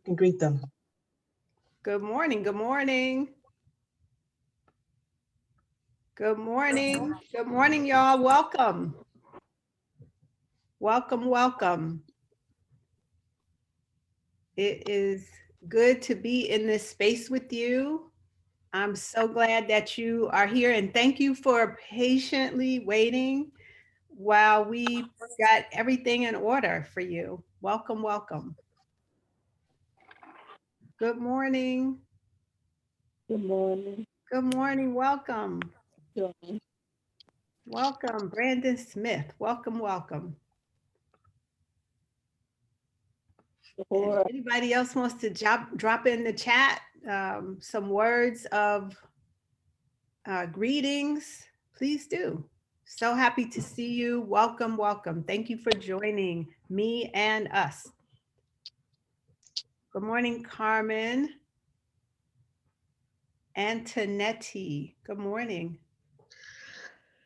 and greet them. Good morning. Good morning. Good morning. Good morning, y'all. Welcome. Welcome, welcome. It is good to be in this space with you. I'm so glad that you are here and thank you for patiently waiting while we got everything in order for you. Welcome, welcome. Good morning. Good morning, Good morning. Welcome. John. Welcome, Brandon Smith. Welcome, welcome. And Before anybody else wants to drop in the chat some words of greetings, please do. So happy to see you. Welcome, welcome. Thank you for joining me and us. Good morning, Carmen. Antonetti, good morning.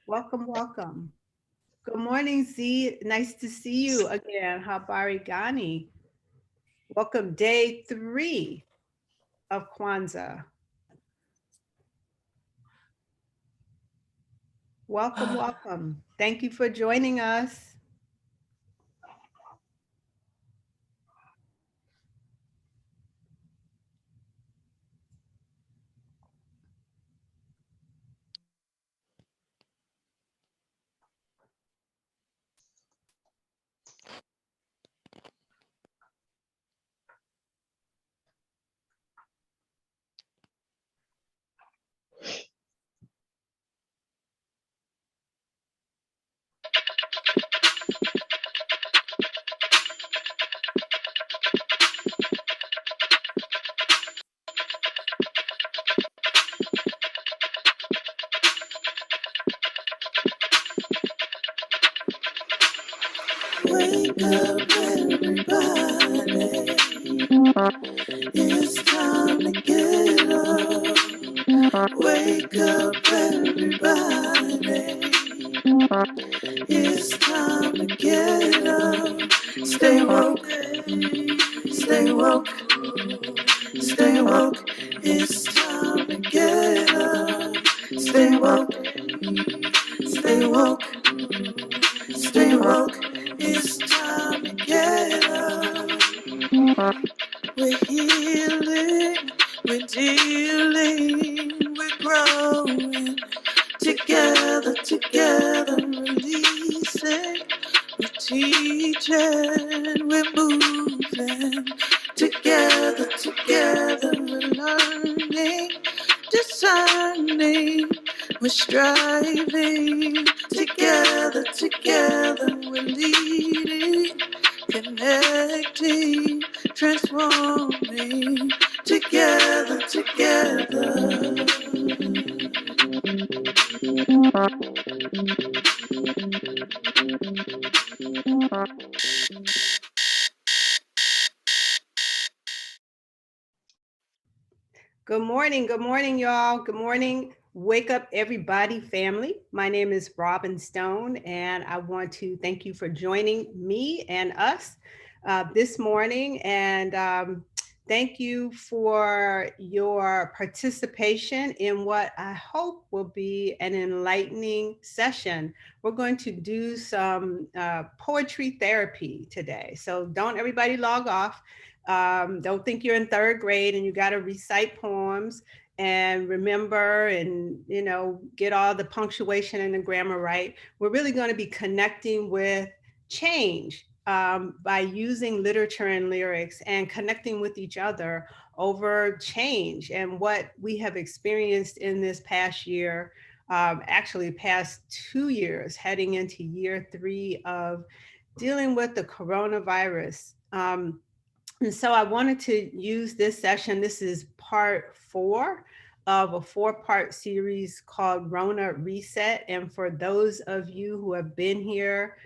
Welcome, welcome. Good morning, Z. Nice to see you again. Habari Gani. Welcome, day 3 of Kwanzaa. Welcome, welcome. Thank you for joining us. Wake up, everybody. It's time to get up. Wake up, everybody. It's time to get up. Stay woke, stay woke, stay woke. It's time to get up. Stay woke, stay woke, stay woke. It's time to get up. We're healing, we're dealing, we're growing. Together, together, releasing. We're teaching, we're moving. Together, together, we're learning, discerning. We're striving. Together, together, we're leading, connecting, transforming. Together, together. Good morning, y'all. Good morning. Wake up, everybody, family. My name is Robin Stone, and I want to thank you for joining me and us this morning. And thank you for your participation in what I hope will be an enlightening session. We're going to do some poetry therapy today. So don't everybody log off. Don't think you're in 3rd grade and you got to recite poems and remember and get all the punctuation and the grammar right. We're really going to be connecting with change by using literature and lyrics and connecting with each other over change and what we have experienced in this past year, actually past 2 years, heading into year 3 of dealing with the coronavirus. And so I wanted to use this session. This is part 4 of a 4-part series called Rona Reset. And for those of you who have been here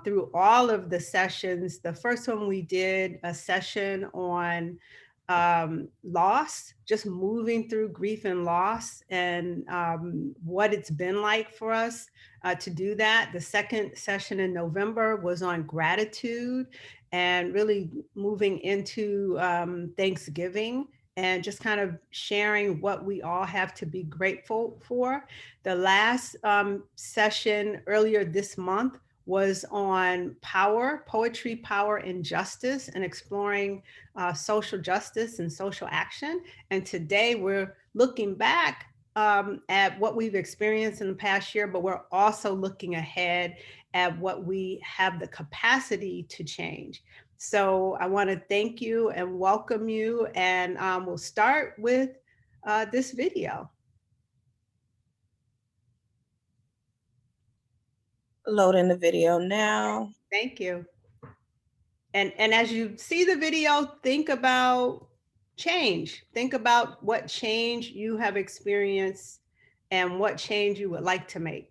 through all of the sessions, the first one we did a session on loss, just moving through grief and loss, and what it's been like for us to do that. The second session in November was on gratitude and really moving into Thanksgiving and just kind of sharing what we all have to be grateful for. The last session earlier this month was on power, poetry, power, and justice, and exploring social justice and social action. And today we're looking back at what we've experienced in the past year, but we're also looking ahead at what we have the capacity to change. So I want to thank you and welcome you. And we'll start with this video. Loading the video now. Thank you. And as you see the video, think about change. Think about what change you have experienced and what change you would like to make.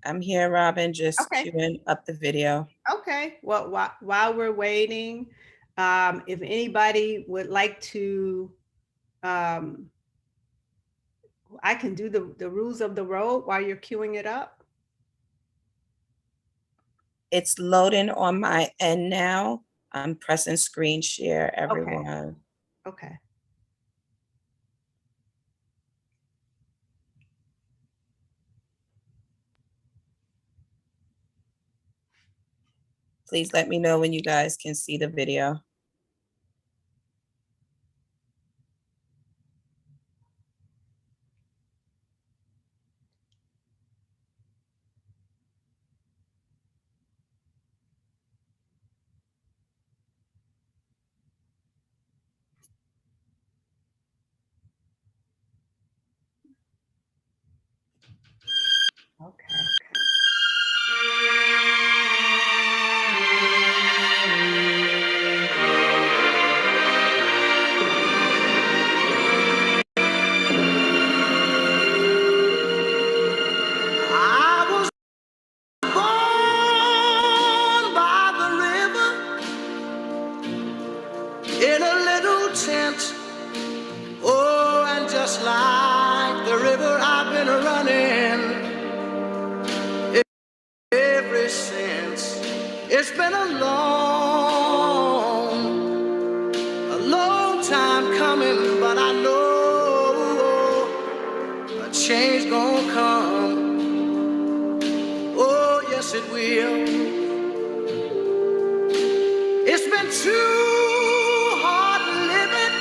I'm here, Robin, just queuing up the video. Okay. Well, while we're waiting, if anybody would like to, I can do the rules of the road while you're queuing it up. It's loading on my end now. I'm pressing screen share, everyone. Okay. Please let me know when you guys can see the video. Okay. I was born by the river in a little tent. Oh, and just like the river, I've been running ever since. It's been a long time coming, but I know a change gonna come. Oh, yes, it will. It's been too hard living,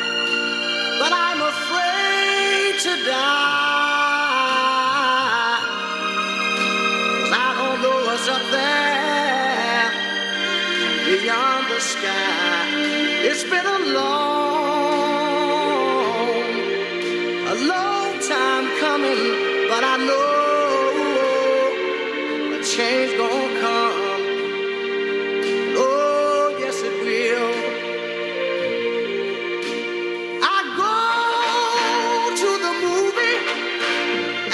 but I'm afraid to die. 'Cause I don't know what's up there beyond the sky. It's been a long time coming, but I know a change gonna come. Oh, yes, it will. I go to the movie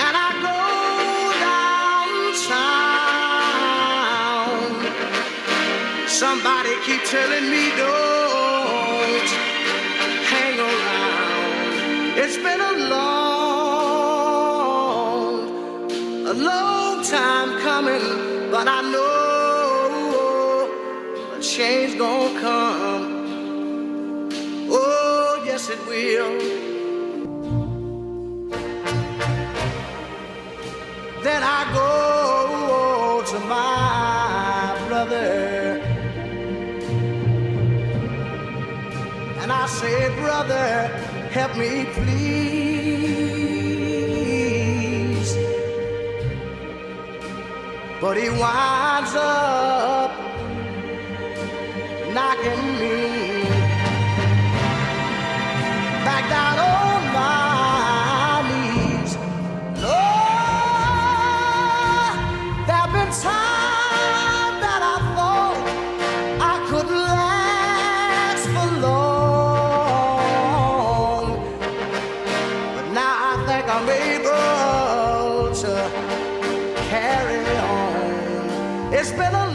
and I go downtown. Somebody keep telling me don't hang around. It's been a long time coming, but I know a change gonna come. Oh, yes, it will. Then I go to my brother and I say, brother, help me please. But he winds up knocking me back down on my knees. Lord, there've been times that I thought I couldn't last for long, but now I think I'm able to carry on. It's been a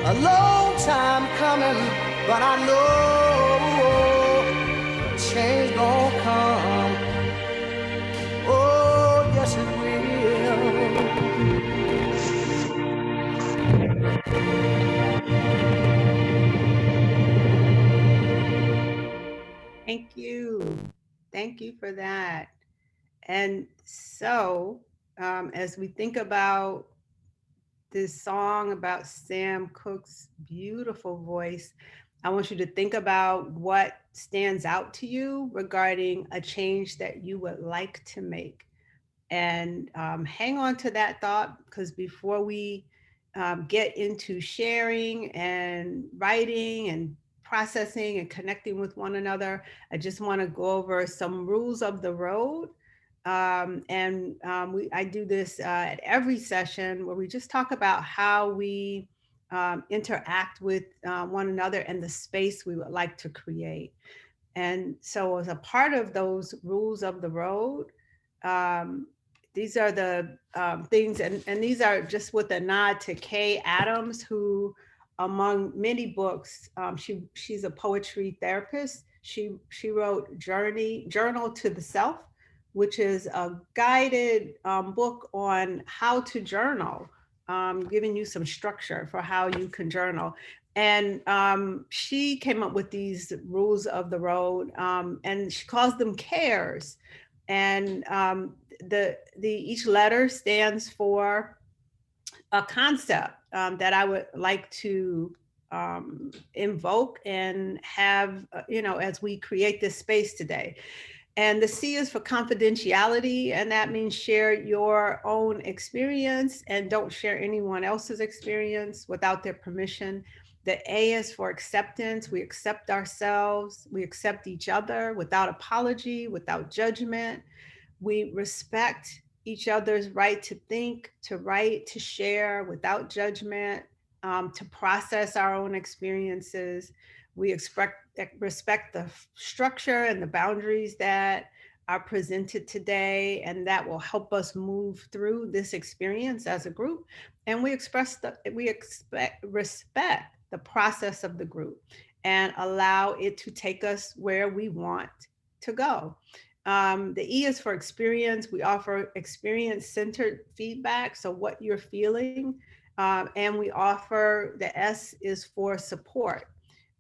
A long time coming, but I know change gonna come. Oh, yes it will. Thank you. Thank you for that. And so, as we think about this song about Sam Cooke's beautiful voice, I want you to think about what stands out to you regarding a change that you would like to make. And hang on to that thought, because before we get into sharing and writing and processing and connecting with one another, I just want to go over some rules of the road. I do this at every session where we just talk about how we interact with one another and the space we would like to create. And so as a part of those rules of the road, these are the things, and these are just with a nod to Kay Adams, who, among many books, she's a poetry therapist. She wrote Journal to the Self, which is a guided book on how to journal, giving you some structure for how you can journal. And she came up with these rules of the road, and she calls them cares. And each letter stands for a concept that I would like to invoke and have, as we create this space today. And the C is for confidentiality, and that means share your own experience and don't share anyone else's experience without their permission. The A is for acceptance. We accept ourselves, we accept each other without apology, without judgment. We respect each other's right to think, to write, to share without judgment, to process our own experiences. We respect the structure and the boundaries that are presented today, and that will help us move through this experience as a group. And we respect the process of the group and allow it to take us where we want to go. The E is for experience. We offer experience-centered feedback, so what you're feeling. And we offer, the S is for support,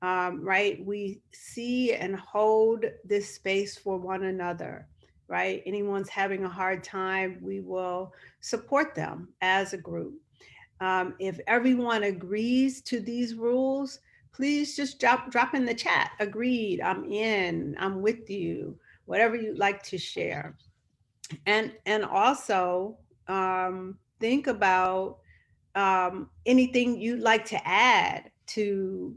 right? We see and hold this space for one another, right? Anyone's having a hard time, we will support them as a group. If everyone agrees to these rules, please just drop in the chat. Agreed, I'm in, I'm with you, whatever you'd like to share. And also think about anything you'd like to add to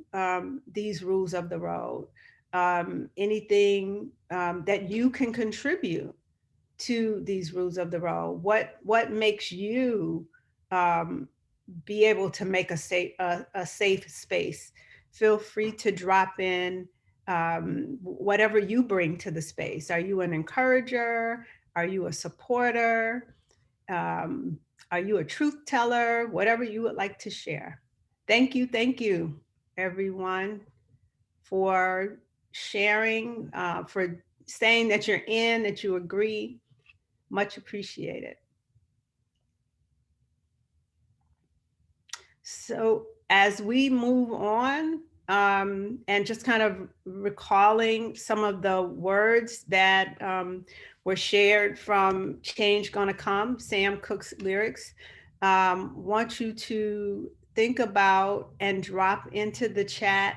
these rules of the road. Anything that you can contribute to these rules of the road. What makes you be able to make a safe space? Feel free to drop in whatever you bring to the space. Are you an encourager? Are you a supporter? Are you a truth teller? Whatever you would like to share. Thank you, everyone, for sharing, for saying that you're in, that you agree. Much appreciated. So as we move on, and just kind of recalling some of the words that were shared from Change Gonna Come, Sam Cooke's lyrics, want you to think about and drop into the chat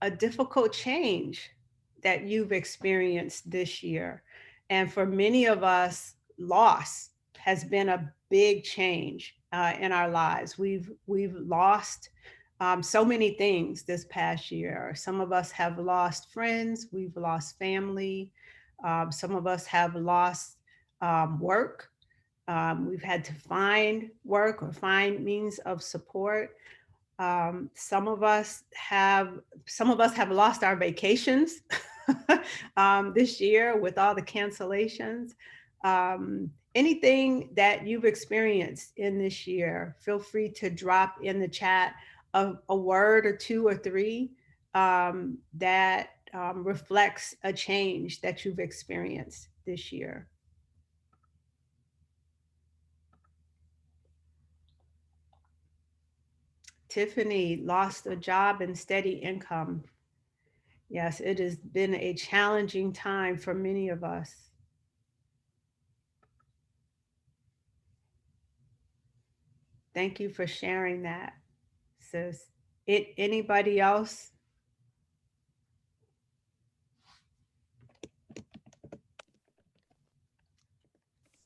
a difficult change that you've experienced this year. And for many of us, loss has been a big change in our lives. We've lost so many things this past year. Some of us have lost friends, we've lost family. Some of us have lost work. We've had to find work or find means of support. Some of us have lost our vacations this year with all the cancellations. Anything that you've experienced in this year, feel free to drop in the chat. a word or two or three that reflects a change that you've experienced this year. Tiffany, lost a job and steady income. Yes, it has been a challenging time for many of us. Thank you for sharing that, sis. Anybody else?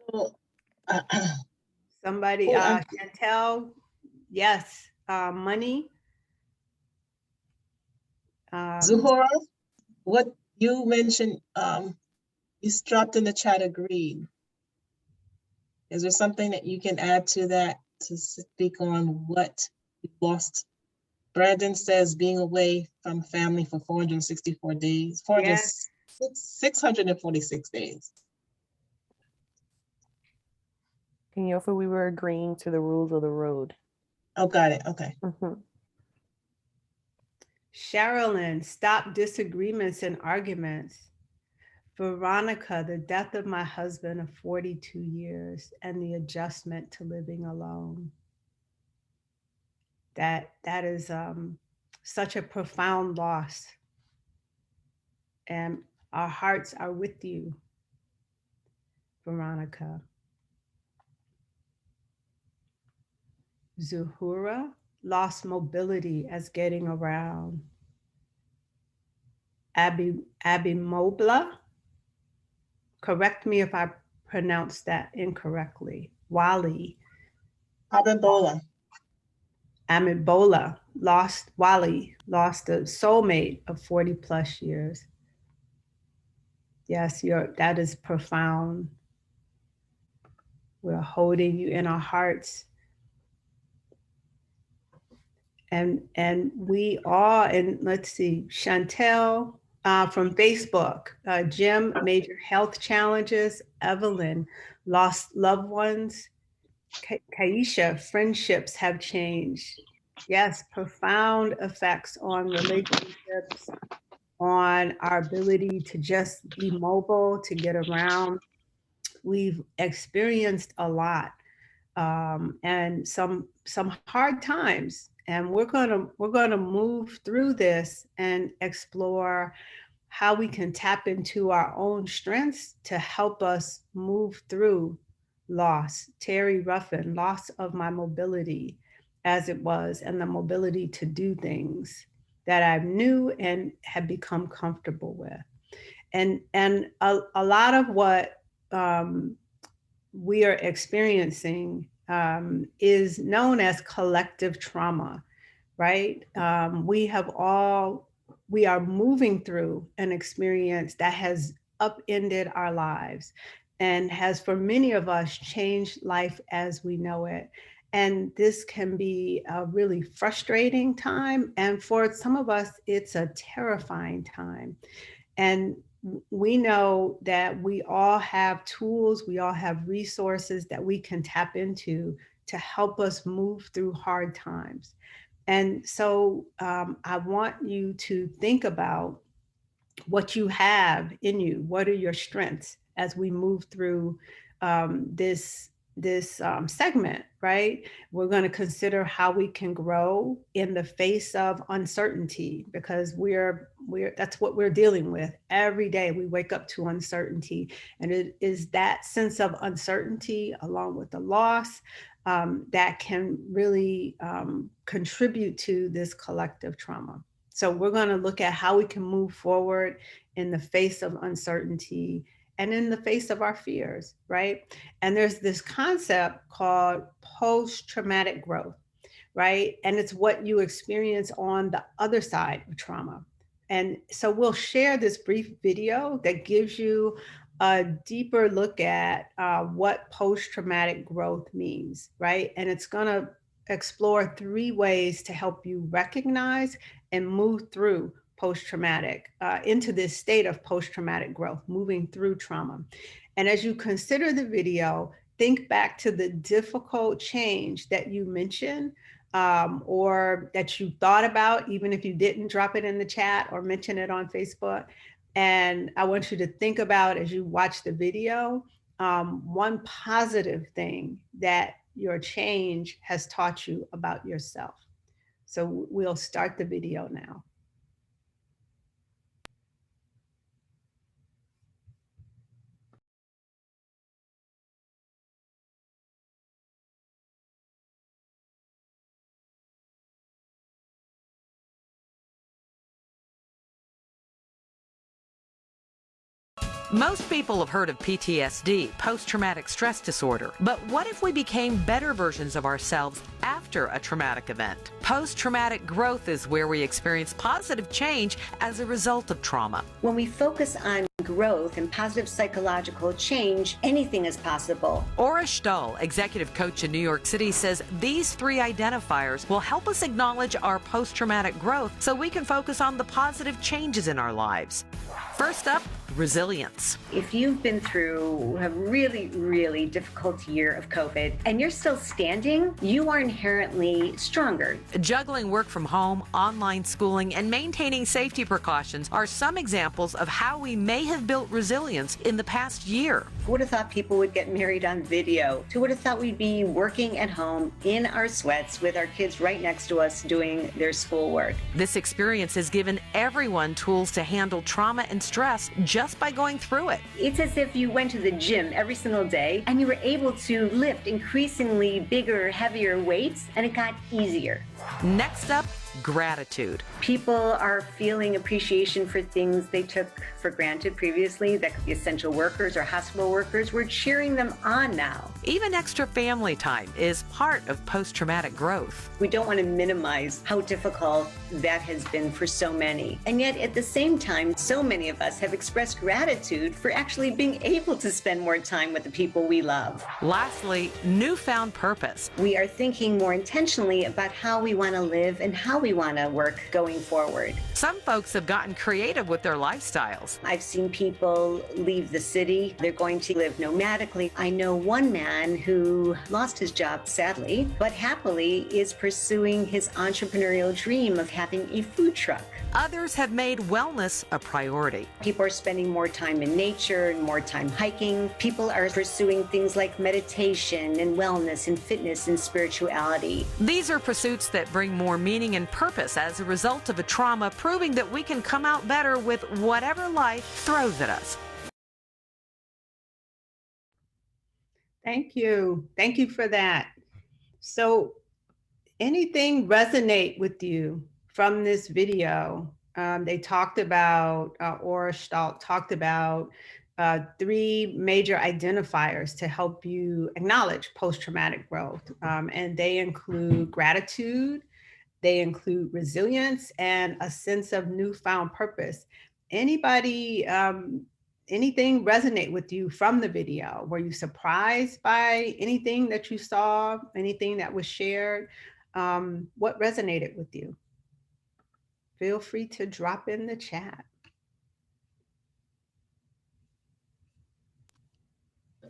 So, Somebody, Chantel, yes, money. Zuhora, what you mentioned, you dropped in the chat agreed. Is there something that you can add to that to speak on what you lost? Brandon says being away from family for 464 days, Yes. 646 days. Kenyofa, we were agreeing to the rules of the road. Oh, got it. Okay. Sherilyn, stop disagreements and arguments. Veronica, the death of my husband of 42 years and the adjustment to living alone. That is such a profound loss. And our hearts are with you, Veronica. Zuhura, lost mobility as getting around. Abimobla, correct me if I pronounced that incorrectly. Wali. Abimbola. Amibola, Wali, lost a soulmate of 40 plus years. Yes, that is profound. We're holding you in our hearts. And we are, and let's see, Chantel from Facebook, Jim, major health challenges, Evelyn, lost loved ones, Kaisha, friendships have changed. Yes, profound effects on relationships, on our ability to just be mobile, to get around. We've experienced a lot and some hard times, and we're gonna move through this and explore how we can tap into our own strengths to help us move through loss. Terry Ruffin, loss of my mobility as it was, and the mobility to do things that I knew and had become comfortable with. And a lot of what we are experiencing is known as collective trauma, right? We are moving through an experience that has upended our lives and has, for many of us, changed life as we know it. And this can be a really frustrating time. And for some of us, it's a terrifying time. And we know that we all have tools, we all have resources that we can tap into to help us move through hard times. And so I want you to think about what you have in you. What are your strengths as we move through this segment, right? We're going to consider how we can grow in the face of uncertainty, because that's what we're dealing with every day. We wake up to uncertainty, and it is that sense of uncertainty along with the loss that can really contribute to this collective trauma. So we're going to look at how we can move forward in the face of uncertainty and in the face of our fears, right? And there's this concept called post-traumatic growth, right? And it's what you experience on the other side of trauma. And so we'll share this brief video that gives you a deeper look at what post-traumatic growth means, right? And it's going to explore 3 ways to help you recognize and move through post-traumatic into this state of post-traumatic growth, moving through trauma. And as you consider the video, think back to the difficult change that you mentioned or that you thought about, even if you didn't drop it in the chat or mention it on Facebook. And I want you to think about, as you watch the video, one positive thing that your change has taught you about yourself. So we'll start the video now. Most people have heard of PTSD, post-traumatic stress disorder. But what if we became better versions of ourselves after a traumatic event? Post-traumatic growth is where we experience positive change as a result of trauma. When we focus on growth and positive psychological change, anything is possible. Ora Stahl, executive coach in New York City, says these 3 identifiers will help us acknowledge our post-traumatic growth so we can focus on the positive changes in our lives. First up, resilience. If you've been through a really, really difficult year of COVID and you're still standing, you are inherently stronger. Juggling work from home, online schooling, and maintaining safety precautions are some examples of how we may have built resilience in the past year. Who would have thought people would get married on video? Who would have thought we'd be working at home in our sweats with our kids right next to us doing their schoolwork? This experience has given everyone tools to handle trauma and stress just by going through it. It's as if you went to the gym every single day and you were able to lift increasingly bigger, heavier weights, and it got easier. Next up, gratitude. People are feeling appreciation for things they took for granted previously. That could be essential workers or hospital workers. We're cheering them on now. Even extra family time is part of post-traumatic growth. We don't want to minimize how difficult that has been for so many. And yet at the same time, so many of us have expressed gratitude for actually being able to spend more time with the people we love. Lastly, newfound purpose. We are thinking more intentionally about how we want to live and how we want to work going forward. Some folks have gotten creative with their lifestyles. I've seen people leave the city. They're going to live nomadically. I know one man who lost his job, sadly, but happily is pursuing his entrepreneurial dream of having a food truck. Others have made wellness a priority. People are spending more time in nature and more time hiking. People are pursuing things like meditation and wellness and fitness and spirituality. These are pursuits that bring more meaning and purpose as a result of a trauma, proving that we can come out better with whatever life throws at us. Thank you. Thank you for that. So anything resonate with you from this video? They talked about, Ora Stahl talked about 3 major identifiers to help you acknowledge post-traumatic growth. And they include gratitude, they include resilience, and a sense of newfound purpose. Anybody, anything resonate with you from the video? Were you surprised by anything that you saw, anything that was shared? What resonated with you? Feel free to drop in the chat.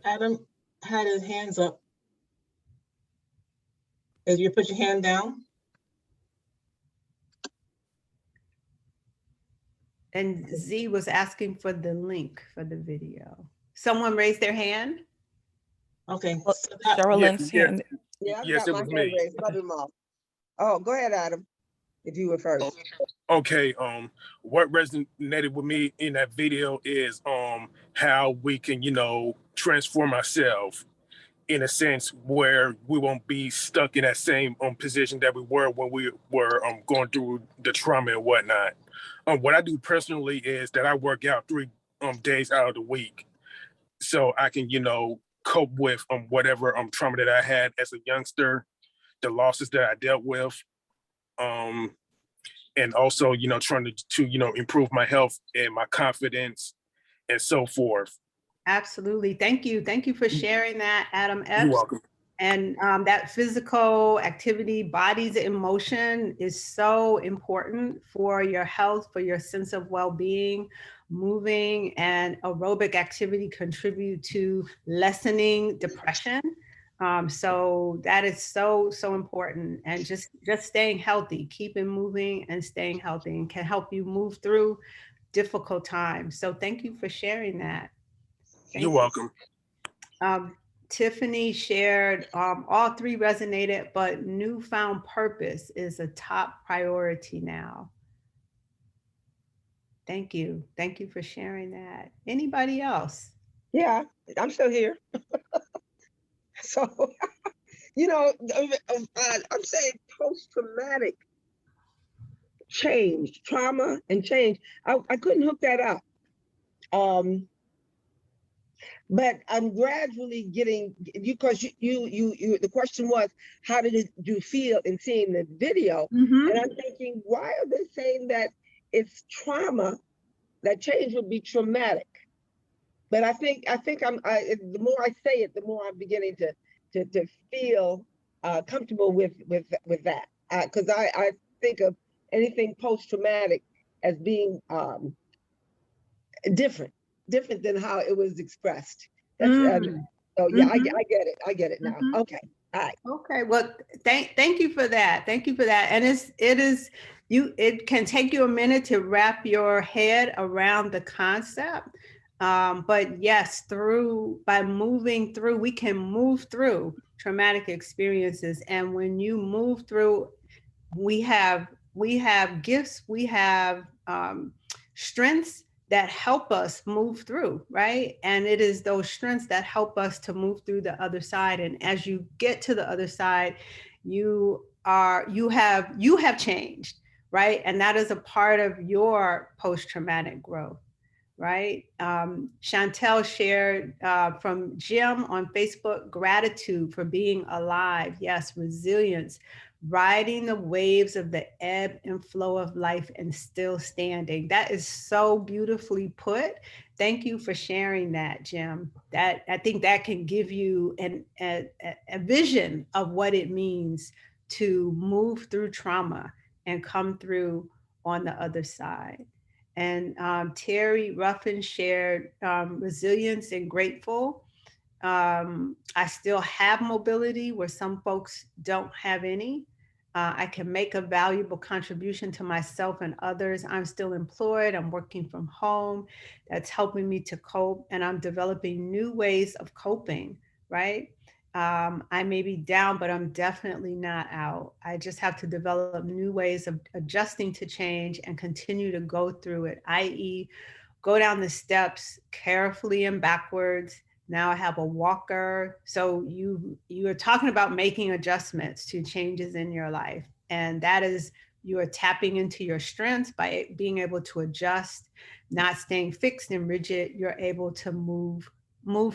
Adam had his hands up. As you put your hand down. And Z was asking for the link for the video. Someone raised their hand? Okay. Well, So that, Sherilyn's yes. hand. Yeah, I Yes, got it my was hand me. raised. Cut him off. Oh, go ahead, Adam, if you were first. Okay, what resonated with me in that video is how we can, transform ourselves in a sense where we won't be stuck in that same position that we were when we were going through the trauma and whatnot. What I do personally is that I work out 3 days out of the week so I can, cope with whatever trauma that I had as a youngster, the losses that I dealt with, and also, trying to improve my health and my confidence and so forth. Absolutely. Thank you. Thank you for sharing that, Adam Epps. You're welcome. And that physical activity, bodies in motion is so important for your health, for your sense of well-being. Moving and aerobic activity contribute to lessening depression. So that is so, so important. And just staying healthy, keeping moving and staying healthy, and can help you move through difficult times. So thank you for sharing that. You're welcome. Tiffany shared, all three resonated, but newfound purpose is a top priority now. Thank you. Thank you for sharing that. Anybody else? Yeah, I'm still here. So, you know, I'm saying post-traumatic change, trauma and change. I couldn't hook that up. But I'm gradually getting you, because you the question was, how did you feel in seeing the video? Mm-hmm. And I'm thinking, why are they saying that it's trauma, that change would be traumatic? But I think the more I say it, the more I'm beginning to feel comfortable with that, because I think of anything post-traumatic as being different than how it was expressed. That's so yeah, I get it now. Okay, all right. Okay, well, thank you for that. Thank you for that. And it can take you a minute to wrap your head around the concept. But yes, by moving through, we can move through traumatic experiences. And when you move through, we have gifts, we have strengths that help us move through, right? And it is those strengths that help us to move through the other side. And as you get to the other side, you have changed, right? And that is a part of your post-traumatic growth, right? Chantel shared from Jim on Facebook, gratitude for being alive. Yes, resilience, riding the waves of the ebb and flow of life and still standing. That is so beautifully put. Thank you for sharing that, Jim. That, I think that can give you a vision of what it means to move through trauma and come through on the other side. And Terry Ruffin shared resilience and grateful. I still have mobility where some folks don't have any. I can make a valuable contribution to myself and others. I'm still employed. I'm working from home. That's helping me to cope. And I'm developing new ways of coping, right? I may be down, but I'm definitely not out. I just have to develop new ways of adjusting to change and continue to go through it, i.e., go down the steps carefully and backwards. Now I have a walker. So you are talking about making adjustments to changes in your life. And that is, you are tapping into your strengths by being able to adjust, not staying fixed and rigid. You're able to move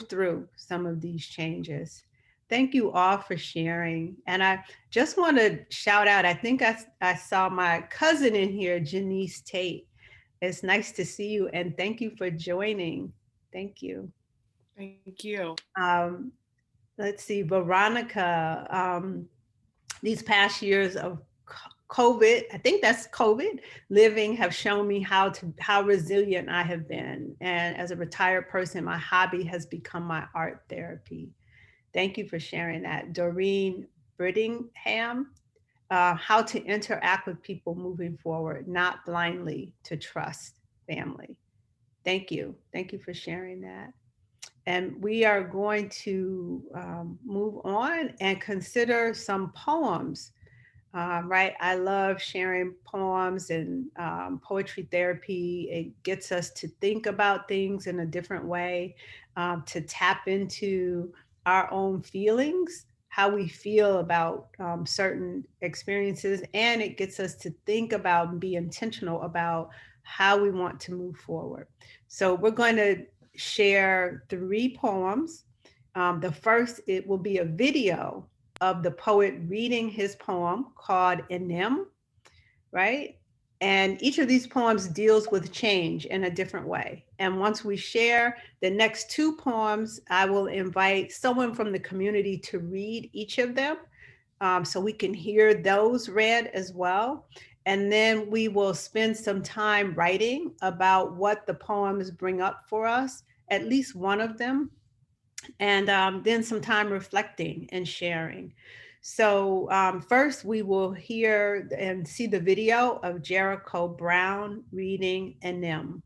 through some of these changes. Thank you all for sharing. And I just want to shout out, I think I saw my cousin in here, Janice Tate. It's nice to see you, and thank you for joining. Thank you. Thank you. Let's see, Veronica, these past years of COVID, I think that's COVID, living have shown me how resilient I have been. And as a retired person, my hobby has become my art therapy. Thank you for sharing that. Doreen Brittingham, how to interact with people moving forward, not blindly to trust family. Thank you. Thank you for sharing that. And we are going to move on and consider some poems. Right? I love sharing poems and poetry therapy. It gets us to think about things in a different way, to tap into our own feelings, how we feel about certain experiences, and it gets us to think about and be intentional about how we want to move forward. So we're going to share 3 poems. The first, it will be a video of the poet reading his poem called Enem, right? And each of these poems deals with change in a different way. And once we share the next 2 poems, I will invite someone from the community to read each of them, so we can hear those read as well. And then we will spend some time writing about what the poems bring up for us, at least one of them. and then some time reflecting and sharing. So first we will hear and see the video of Jericho Brown reading Anem.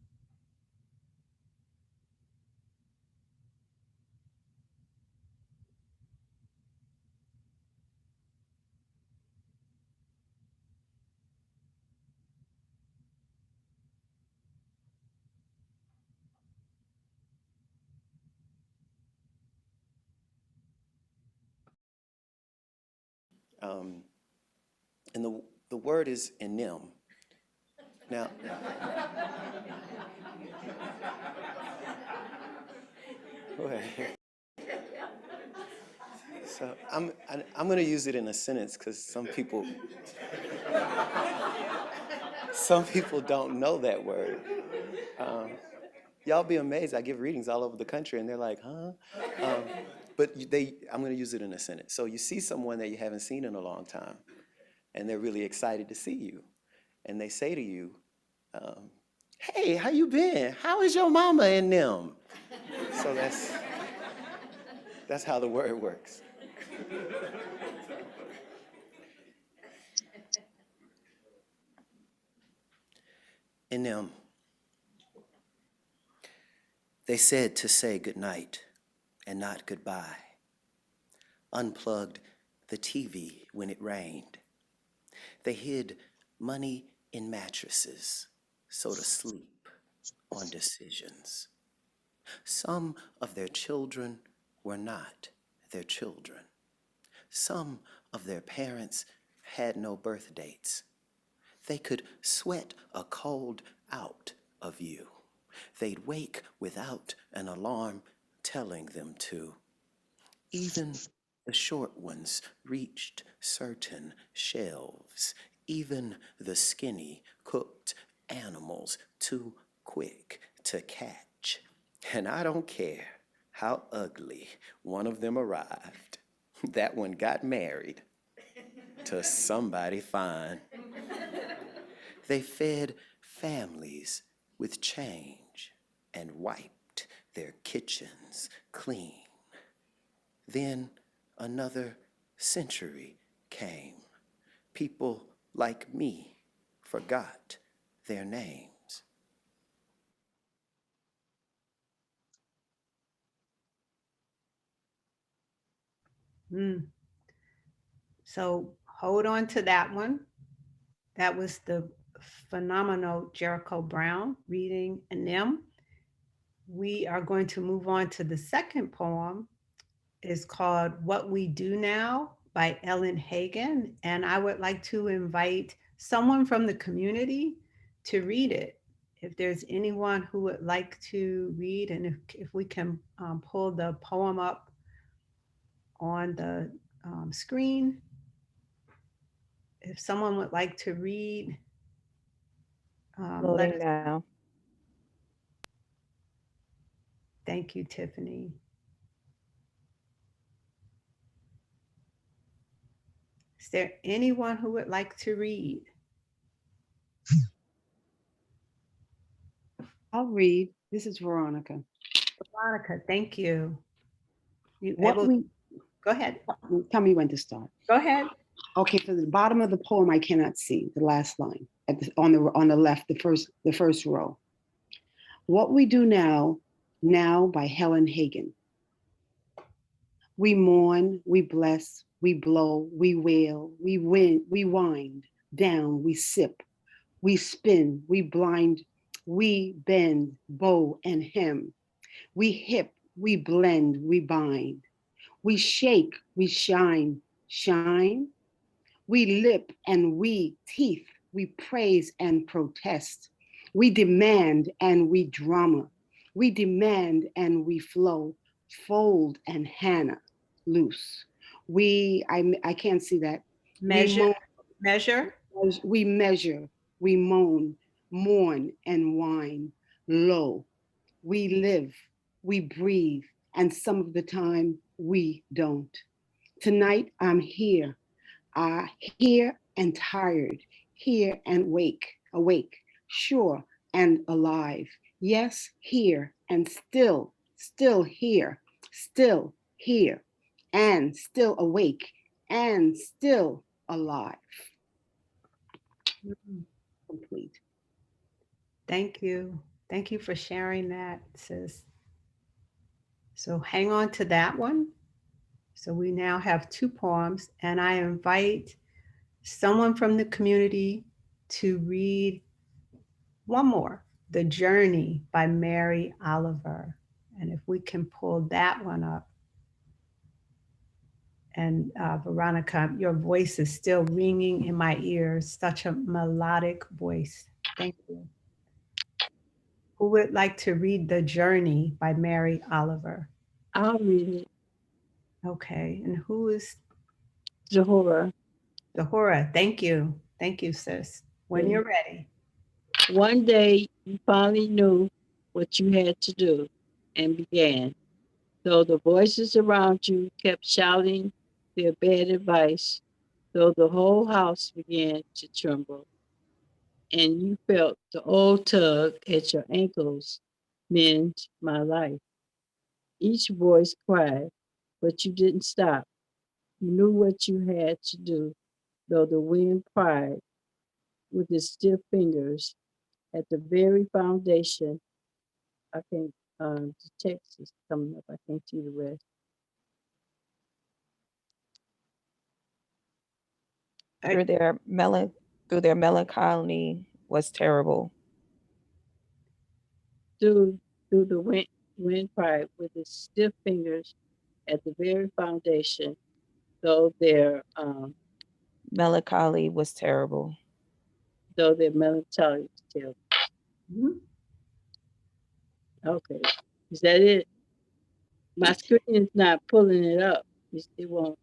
And the word is enim. Now, go ahead. So I'm going to use it in a sentence because some people don't know that word. Y'all be amazed. I give readings all over the country, and they're like, huh? But I'm going to use it in a sentence. So you see someone that you haven't seen in a long time, and they're really excited to see you. And they say to you, hey, how you been? How is your mama and them? So that's how the word works. And them. They said to say goodnight and not goodbye. Unplugged the TV when it rained. They hid money in mattresses, so to sleep on decisions. Some of their children were not their children. Some of their parents had no birth dates. They could sweat a cold out of you. They'd wake without an alarm telling them to. Even the short ones reached certain shelves. Even the skinny cooked animals too quick to catch. And I don't care how ugly one of them arrived. That one got married to somebody fine. They fed families with change and wiped their kitchens clean. Then another century came. People like me forgot their names. So hold on to that one. That was the phenomenal Jericho Brown reading Anem. We are going to move on to the second poem. It's called What We Do Now by Ellen Hagen. And I would like to invite someone from the community to read it. If there's anyone who would like to read, and if we can pull the poem up on the screen. If someone would like to read. Loading now. Thank you, Tiffany. Is there anyone who would like to read? I'll read. This is Veronica. Veronica, thank you. Go ahead. Tell me when to start. Go ahead. Okay, for the bottom of the poem, I cannot see the last line on the left, the first row. What We Do Now by Helen Hagen. We mourn, we bless, we blow, we wail, we win, we wind down, we sip, we spin, we blind, we bend, bow and hem. We hip, we blend, we bind. We shake, we shine. We lip and we teeth, we praise and protest. We demand and we drama. We demand and we flow, fold and Hannah, loose. I can't see that. Measure. We measure, we moan, mourn and whine, low. We live, we breathe, and some of the time we don't. Tonight I'm here, here and tired, here and awake, sure and alive. Yes, here and still here. still here, and still awake, and still alive. Complete. Thank you. Thank you for sharing that, sis. So hang on to that one. So we now have 2 poems, and I invite someone from the community to read one more, The Journey by Mary Oliver. And if we can pull that one up. And Veronica, your voice is still ringing in my ears, such a melodic voice. Thank you. Who would like to read The Journey by Mary Oliver? I'll read it. Okay, and who is Jehovah. Zahora? Thank you. Thank you, sis. When you're ready. One day you finally knew what you had to do and began. Though the voices around you kept shouting their bad advice, though the whole house began to tremble, and you felt the old tug at your ankles, mend my life. Each voice cried, but you didn't stop. You knew what you had to do, though the wind pried with its stiff fingers at the very foundation. I can't, the text is coming up. I can't see the rest. Through their melancholy was terrible. Through the windpipe with its stiff fingers at the very foundation, though their Melancholy was terrible. melancholy was terrible. Okay, is that it? My screen is not pulling it up. It won't.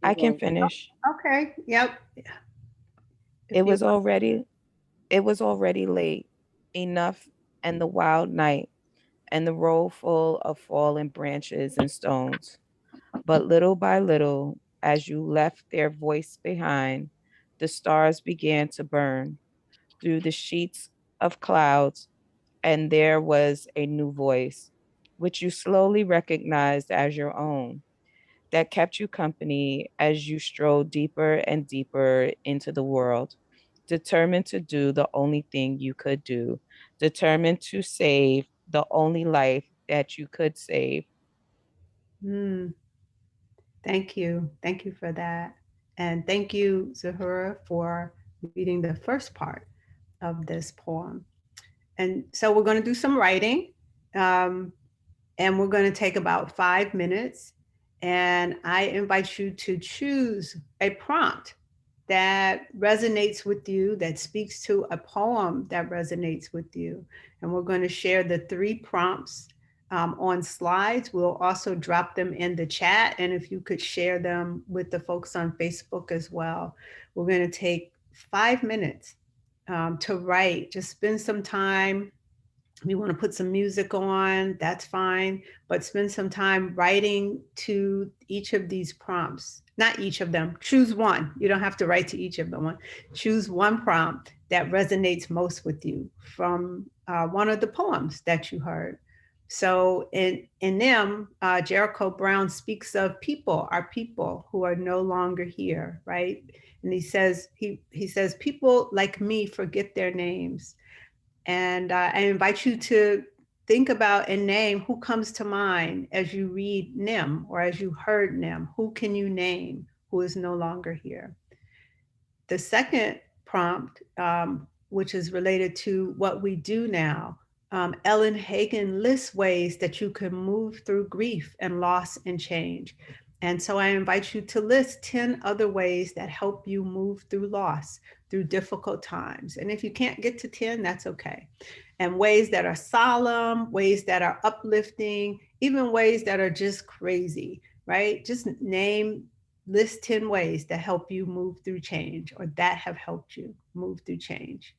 I can finish. Okay. Yep. It was already late enough, and the wild night, and the road full of fallen branches and stones. But little by little, as you left their voice behind, the stars began to burn through the sheets of clouds, and there was a new voice, which you slowly recognized as your own, that kept you company as you strolled deeper and deeper into the world, determined to do the only thing you could do, determined to save the only life that you could save. Thank you. Thank you for that. And thank you, Zahura, for reading the first part of this poem. And so we're going to do some writing, and we're going to take about 5 minutes. And I invite you to choose a prompt that resonates with you, that speaks to a poem that resonates with you. And we're going to share the 3 prompts on slides. We'll also drop them in the chat. And if you could share them with the folks on Facebook as well. We're going to take 5 minutes to write. Just spend some time. If you want to put some music on, that's fine, but spend some time writing to each of these prompts. Not each of them, choose one. You don't have to write to each of them. Choose one prompt that resonates most with you from one of the poems that you heard. So in them, Jericho Brown speaks of people, our people who are no longer here, right? And he says, people like me forget their names. And I invite you to think about and name who comes to mind as you read Nim or as you heard Nim. Who can you name who is no longer here? The second prompt, which is related to what we do now, Ellen Hagen lists ways that you can move through grief and loss and change. And so I invite you to list 10 other ways that help you move through loss, through difficult times. And if you can't get to 10, that's okay. And ways that are solemn, ways that are uplifting, even ways that are just crazy, right? Just list 10 ways that help you move through change or that have helped you move through change.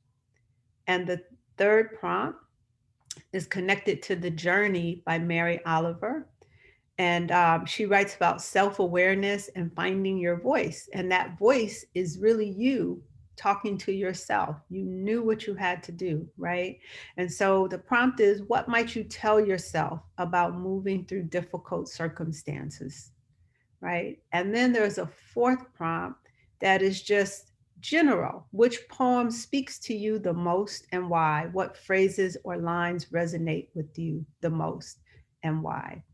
And the third prompt is connected to The Journey by Mary Oliver. And she writes about self-awareness and finding your voice. And that voice is really you talking to yourself. You knew what you had to do, right? And so the prompt is, what might you tell yourself about moving through difficult circumstances, right? And then there's a fourth prompt that is just general. Which poem speaks to you the most and why? What phrases or lines resonate with you the most and why?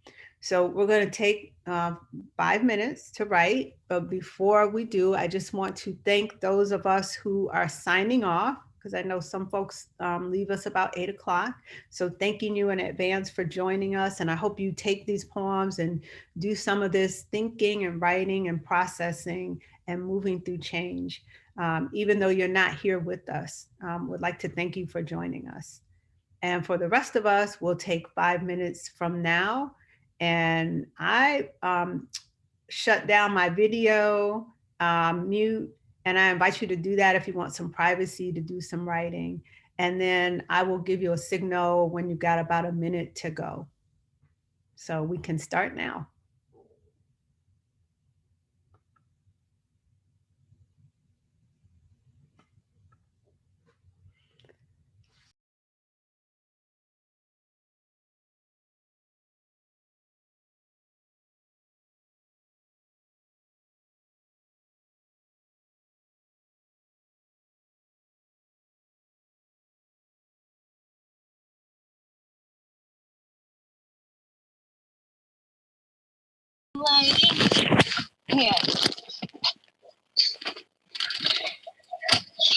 So we're going to take 5 minutes to write. But before we do, I just want to thank those of us who are signing off, because I know some folks leave us about 8 o'clock. So thanking you in advance for joining us. And I hope you take these poems and do some of this thinking and writing and processing and moving through change. Even though you're not here with us, would like to thank you for joining us. And for the rest of us, we'll take 5 minutes from now. And I shut down my video, mute, and I invite you to do that if you want some privacy to do some writing. And then I will give you a signal when you've got about a minute to go. So we can start now. Here.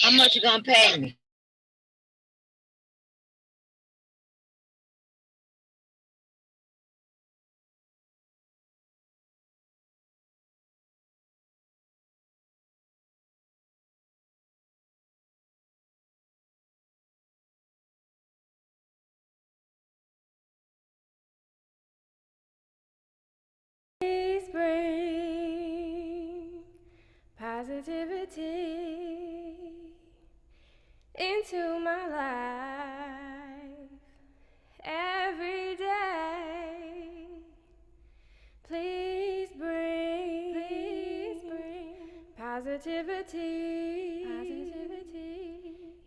How much you gonna pay me? Please bring positivity into my life every day. Please bring positivity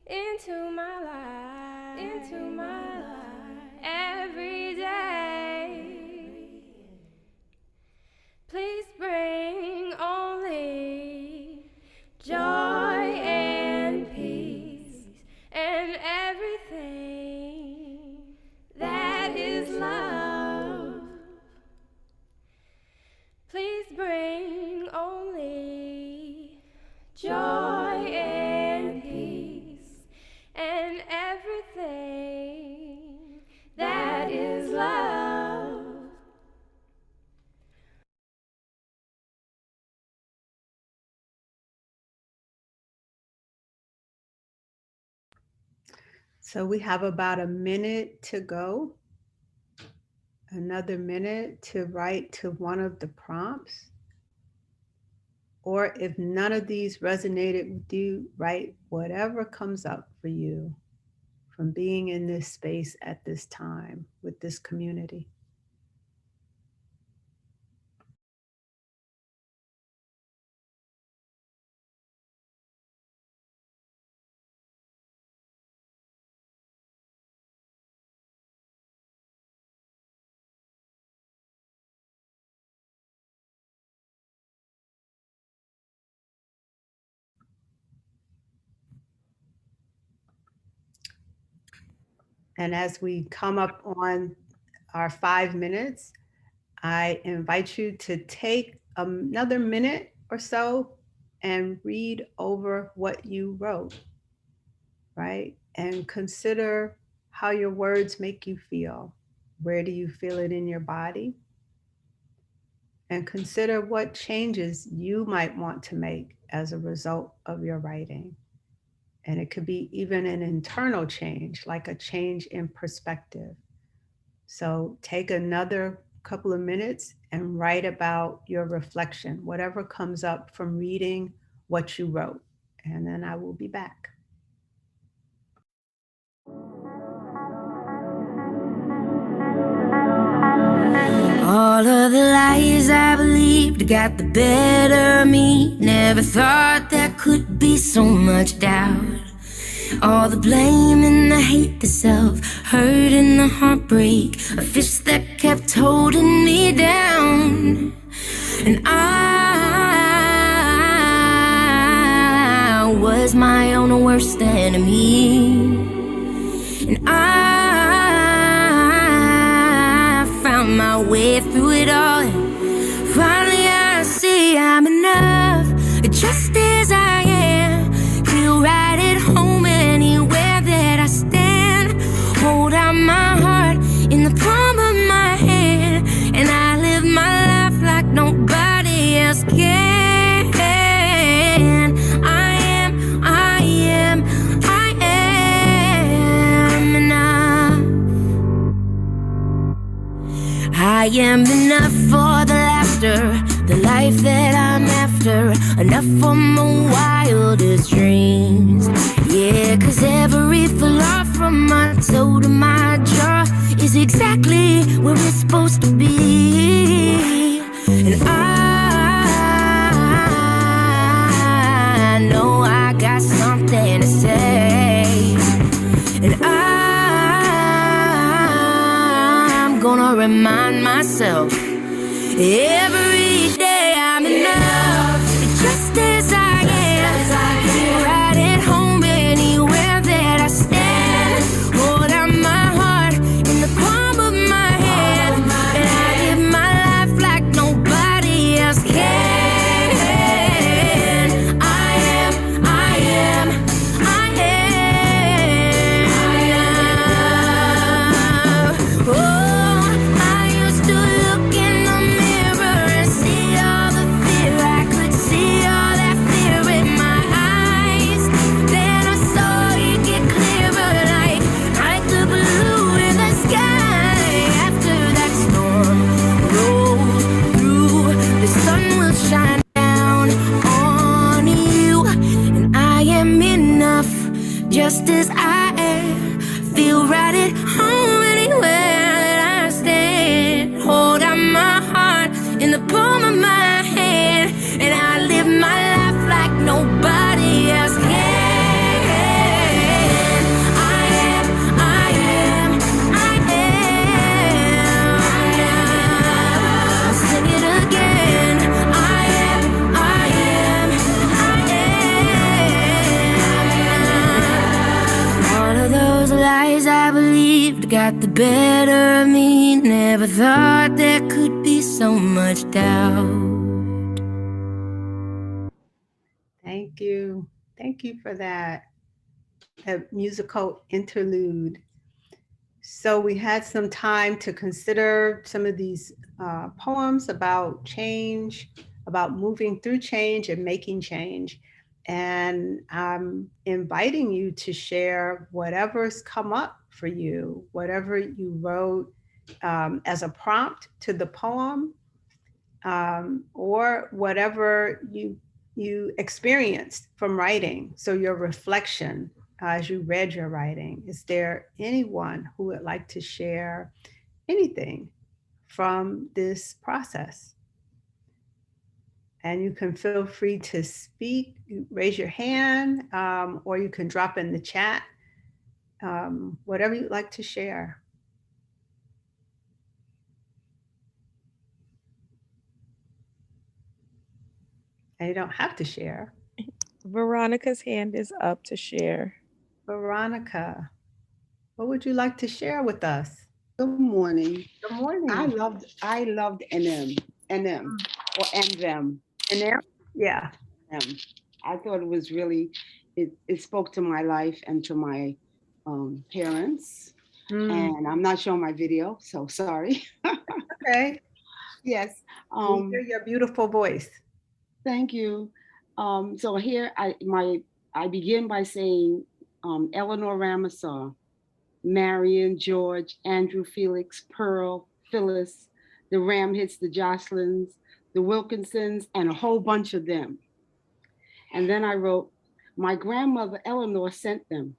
into my life every day. Please bring only joy and peace and everything that is love. Please bring only joy and peace and everything that is love. So we have about a minute to go. Another minute to write to one of the prompts. Or if none of these resonated with you, write whatever comes up for you from being in this space at this time with this community. And as we come up on our 5 minutes, I invite you to take another minute or so and read over what you wrote, right? And consider how your words make you feel. Where do you feel it in your body? And consider what changes you might want to make as a result of your writing. And it could be even an internal change, like a change in perspective. So take another couple of minutes and write about your reflection, whatever comes up from reading what you wrote. And then I will be back. All of the lies I believed got the better of me. Never thought there could be so much doubt. All the blame and the hate, the self-hurt and the heartbreak, a fist that kept holding me down. And I was my own worst enemy. And I found my way through it all. Finally I see I'm enough, just as I am. Feel right at home anywhere that I stand. Hold out my heart in the palm of my hand, and I live my life like nobody else can. I am enough. I am enough for the laughter, the life that I'm after, enough for my wildest dreams. Yeah, 'cause every flaw from my toe to my jaw is exactly where it's supposed to be. And I know I got something to say. And I'm gonna remind myself every day I'm enough, just as I am. Feel right at home anywhere that I stand. Hold out my heart in the palm of my hand, and I live my life like nobody else can. I am. Oh, I used to look in the mirror and see all the fear. I could see all that fear in my eyes. Then I saw it get clearer, like the blue in the sky. After that storm rolled through, the sun will shine down on you. And I am enough, just as I am. Feel right at home anywhere that I stand. Hold out my heart in the palm of my hand, and I live my life like nobody else can. I am. I'll sing it again. I am. All of those lies I believed got the better of me. Never thought there could be so much doubt. Thank you. Thank you for that musical interlude. So we had some time to consider some of these poems about change, about moving through change and making change. And I'm inviting you to share whatever's come up for you, whatever you wrote as a prompt to the poem, or whatever you experienced from writing. So your reflection as you read your writing. Is there anyone who would like to share anything from this process? And you can feel free to speak, raise your hand, or you can drop in the chat, whatever you'd like to share. And you don't have to share. Veronica's hand is up to share. Veronica, what would you like to share with us? Good morning. Good morning. I loved NM or NVM. NM? Yeah. I thought it was really, it spoke to my life and to my parents. And I'm not showing my video, so sorry. Okay. Yes. We hear your beautiful voice. Thank you. So here I begin by saying Eleanor Ramazar, Marion, George, Andrew, Felix, Pearl, Phyllis, the Ram hits the Jocelyn's, the Wilkinsons, and a whole bunch of them. And then I wrote, my grandmother Eleanor sent them.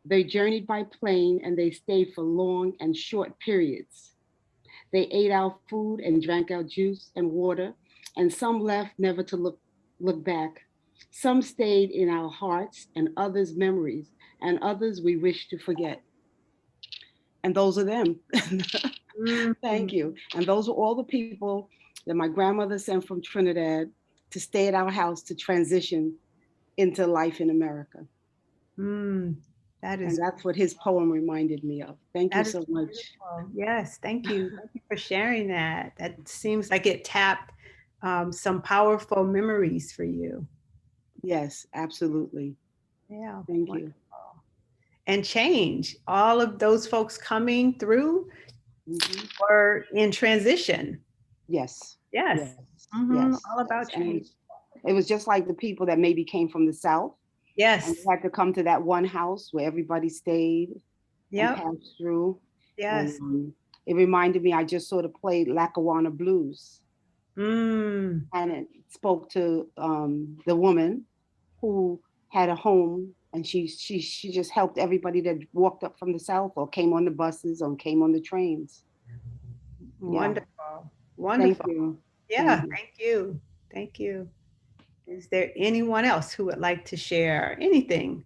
They journeyed by plane and they stayed for long and short periods. They ate our food and drank our juice and water, and some left never to look back. Some stayed in our hearts and others memories, and others we wish to forget. And those are them. Thank you. And those are all the people that my grandmother sent from Trinidad to stay at our house to transition into life in America. That And is, that's what his poem reminded me of. Thank you that is so much. beautiful. Yes, thank you. Thank you for sharing that. That seems like it tapped some powerful memories for you. Yes, absolutely. Yeah. Thank wonderful. you. And change. All of those folks coming through were in transition. Yes. Yes. Yes. Yes. All about And change. it was just like the people that maybe came from the South. Yes. And we had to come to that one house where everybody stayed and passed through. Yes. And it reminded me, I just sort of played Lackawanna Blues. And it spoke to the woman who had a home, and she just helped everybody that walked up from the South or came on the buses or came on the trains. Wonderful. Yeah. Wonderful. Thank you. Yeah, Thank you. thank you. Thank you. Is there anyone else who would like to share anything?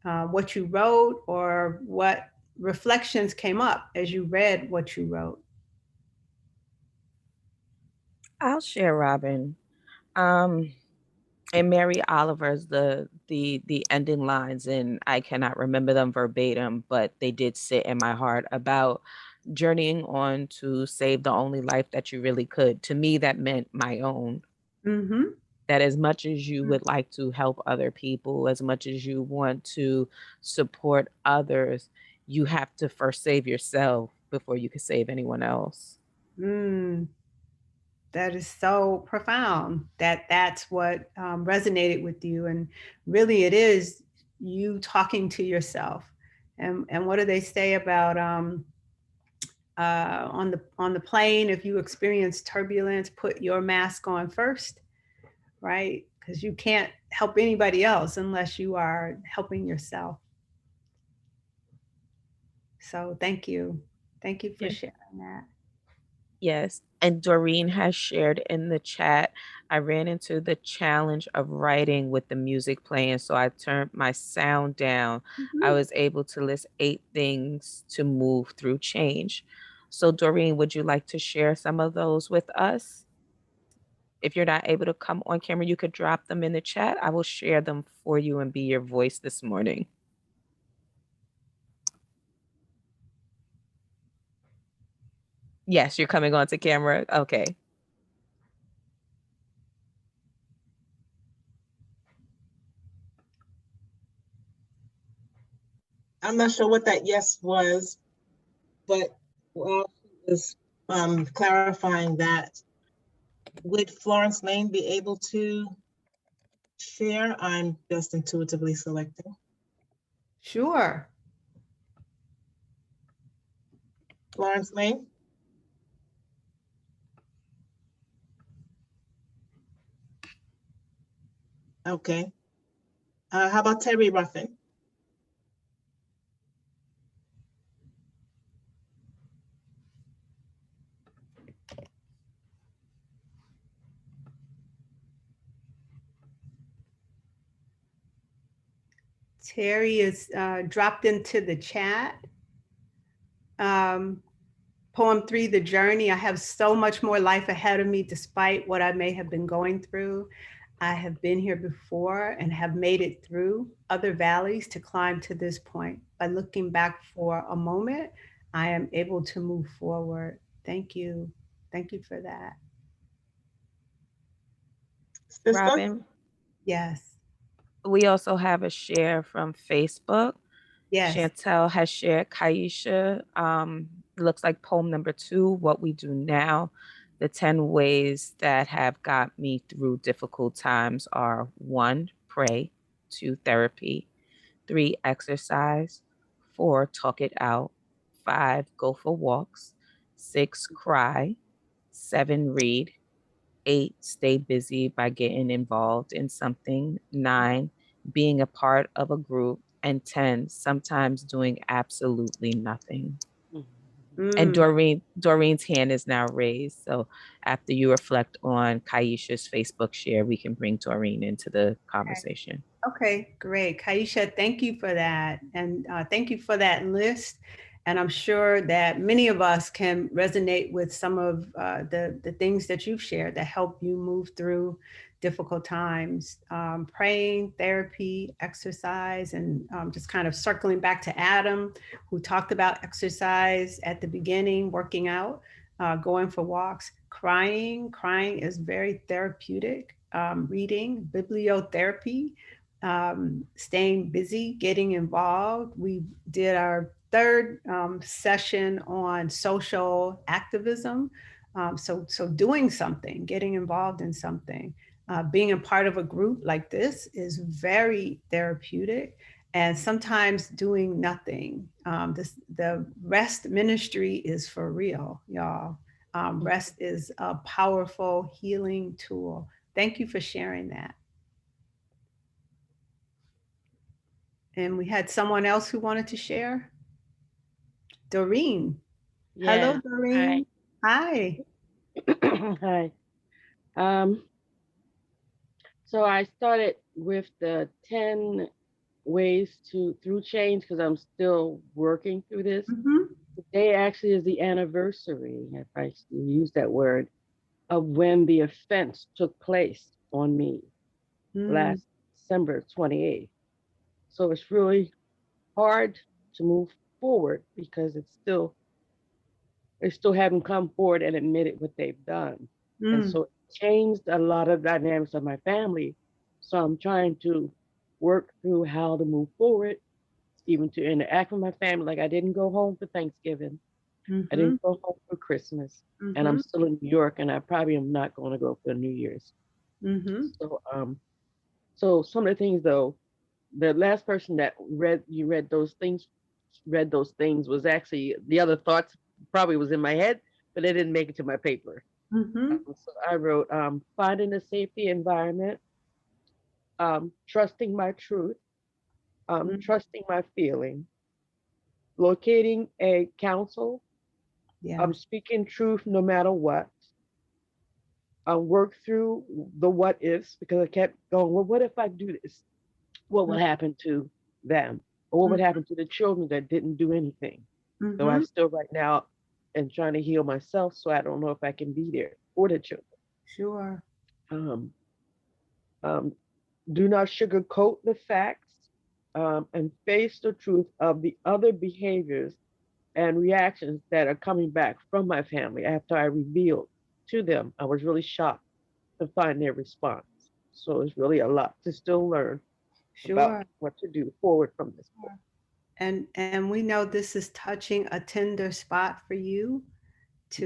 What you wrote or what reflections came up as you read what you wrote? I'll share, Robin. Um, and Mary Oliver's the ending lines, and I cannot remember them verbatim, but they did sit in my heart about journeying on to save the only life that you really could. To me, that meant my own. That as much as you would like to help other people, as much as you want to support others, you have to first save yourself before you can save anyone else. That is so profound that that's what resonated with you. And really it is you talking to yourself. And what do they say about on the plane, if you experience turbulence, put your mask on first, right? Because you can't help anybody else unless you are helping yourself. So thank you. Thank you for sharing that. Yes. And Doreen has shared in the chat, I ran into the challenge of writing with the music playing. So I turned my sound down. I was able to list 8 things to move through change. So Doreen, would you like to share some of those with us? If you're not able to come on camera, you could drop them in the chat. I will share them for you and be your voice this morning. Yes, you're coming onto camera. Okay. I'm not sure what that yes was, but while she was clarifying that, would Florence Lane be able to share? I'm just intuitively selecting. Sure. Florence Lane? Okay. How about Terry Ruffin? Terry is dropped into the chat. Poem 3, The Journey. I have so much more life ahead of me despite what I may have been going through. I have been here before and have made it through other valleys to climb to this point. By looking back for a moment, I am able to move forward. Thank you. Thank you for that. Sister? Robin? Yes. We also have a share from Facebook. Yes. Chantel has shared Kaisha. Looks like poem number 2, What We Do Now. The 10 ways that have got me through difficult times are 1, pray, 2, therapy, 3, exercise, 4, talk it out, 5, go for walks, 6, cry, 7, read, 8, stay busy by getting involved in something, 9, being a part of a group, and 10, sometimes doing absolutely nothing. And Mm. Doreen's hand is now raised. So after you reflect on Kaisha's Facebook share, we can bring Doreen into the conversation. Okay, great. Kaisha, thank you for that. And thank you for that list. And I'm sure that many of us can resonate with some of the things that you've shared that help you move through difficult times. Praying, therapy, exercise, and just kind of circling back to Adam, who talked about exercise at the beginning, working out, going for walks, crying is very therapeutic. Reading, bibliotherapy, staying busy, getting involved. We did our third session on social activism. So doing something, getting involved in something, being a part of a group like this is very therapeutic. And sometimes doing nothing. The rest ministry is for real, y'all. Rest is a powerful healing tool. Thank you for sharing that. And we had someone else who wanted to share. Doreen. Hello, Yeah. Hi. Doreen. Hi. Hi. Um, so I started with the 10 ways to through change because I'm still working through this. Mm-hmm. Today actually is the anniversary, if I use that word, of when the offense took place on me Mm, last December 28th. So it's really hard to move forward because they still haven't come forward and admitted what they've done. And mm, so it changed a lot of dynamics of my family. So I'm trying to work through how to move forward, even to interact with my family. Like I didn't go home for Thanksgiving. I mm-hmm, didn't go home for Christmas. And mm-hmm, I'm still in New York and I probably am not going to go for New Year's. mm-hmm. So some of the things though, the last person that read those things was actually the other thoughts probably was in my head, but they didn't make it to my paper. Mm-hmm. So I wrote finding a safety environment, trusting my truth, Mm. trusting my feeling, locating a counsel, Yeah. speaking truth no matter what, work through the what ifs because I kept going, well, what if I do this? What will happen to them? Or what would happen to the children that didn't do anything? So Mm-hmm. I'm still right now and trying to heal myself, so I don't know if I can be there for the children. Sure. Um, um, do not sugarcoat the facts and face the truth of the other behaviors and reactions that are coming back from my family after I revealed to them. I was really shocked to find their response. So it's really a lot to still learn about Sure. what to do forward from this point. And we know this is touching a tender spot for you